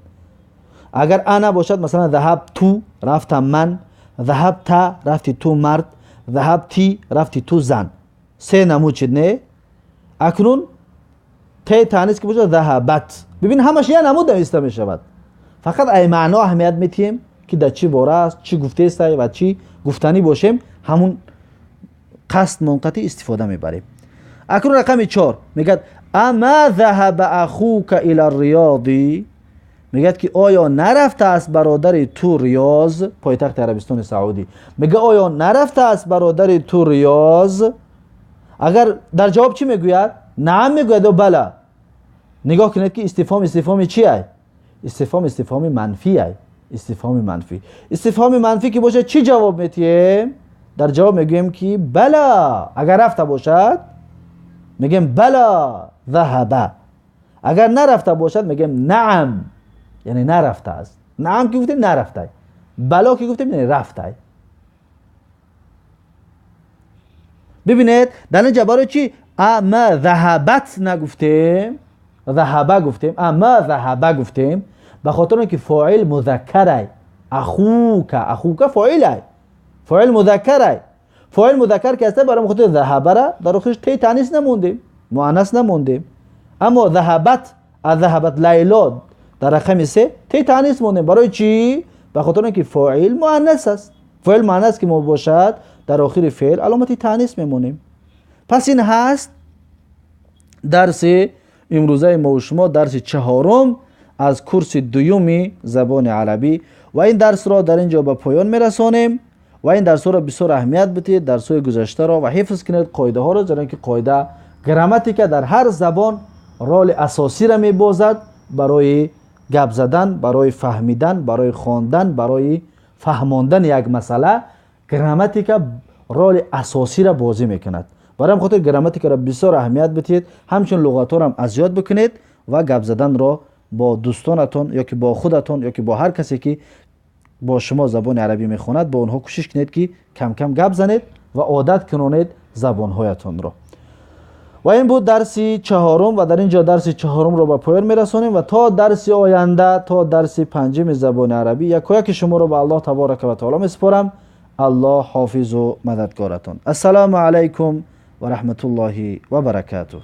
Speaker 1: اگر انا باشد مثلا ذهبتو رفتم من، ذهبت رفتی تو مرد، ذهبتی رفتی تو زن، سه نمود شد نه. اکنون ته تانیس که باشد ذهبت، ببین همش یه نمود نوشته میشود. فقط ای معنا اهمیت میتیم که در چی باره است، چی گفته است و چی گفتنی باشیم، همون قصد منقطع استفاده میبریم. اکنون رقم 4 میگه اما ذهب اخوک الى الریاض، میگه که آیا نرفته است برادر تو ریاض، پایتخت عربستان سعودی. میگه آیا نرفته است برادر تو ریاض؟ اگر در جواب چی میگوید؟ نعم میگوید و بلا. نگاه کنید که استفهام چیه؟ استفهام منفی است. استفهام منفی که باشه چی جواب میتیم؟ در جواب میگویم که بلا. اگر رفته باشد میگیم بلا ذهب، اگر نرفته باشد میگیم نعم یعنی نرفته است. نعم که گفتیم نرفته، بلا که گفتیم یعنی رفته. ببینید در اینجا برای چی اما ذهبت نگفتیم، ذهبه گفتیم، اما ذهبه گفتیم؟ به خاطر اینکه فاعل مذکره، اخوک فاعله، فاعل مذکره. فاعل مذکر که است برای خود ذهب را در آخرش تی تانیث نموندیم، مؤنث نموندیم. اما ذهبت، ذهبت لیلا در رقم 3 تی تانیث موندیم. برای چی؟ به خاطر اینکه فاعل مؤنث است. فاعل مؤنث که ما باشد در آخر فعل علامت تانیث میمونیم. پس این هست درس امروزه ما و شما، درس 4 از کورس 2 زبان عربی، و این درس را در اینجا به پایان میرسانیم. و این درس را بسیار اهمیت بدید، درس های گذشته را، و حفظ کنید قاعده ها را، زیرا که قاعده گراماتیک در هر زبان رول اساسی را میبازد برای گپ زدن، برای فهمیدن، برای خواندن، برای فهماندن یک مسئله. گراماتیک رول اساسی را بازی میکند. برای خاطر گراماتیک را بسیار اهمیت بدید. همچنین لغات ها را هم از یاد بکنید و گپ زدن را با دوستانتون یا که با خودتون یا که با هر کسی که با شما زبان عربی میخواند با اونها کوشش کنید که کم کم گپ زنید و عادت کنونید زبانهایتون را. و این بود درس 4 و در اینجا درس 4 را به پایان میرسانیم و تا درس آینده، تا درس 5 زبان عربی، یکایک شما را به الله تبارک و تعالی میسپارم. الله حافظ و مددگارتون. السلام علیکم و رحمت الله و برکاته.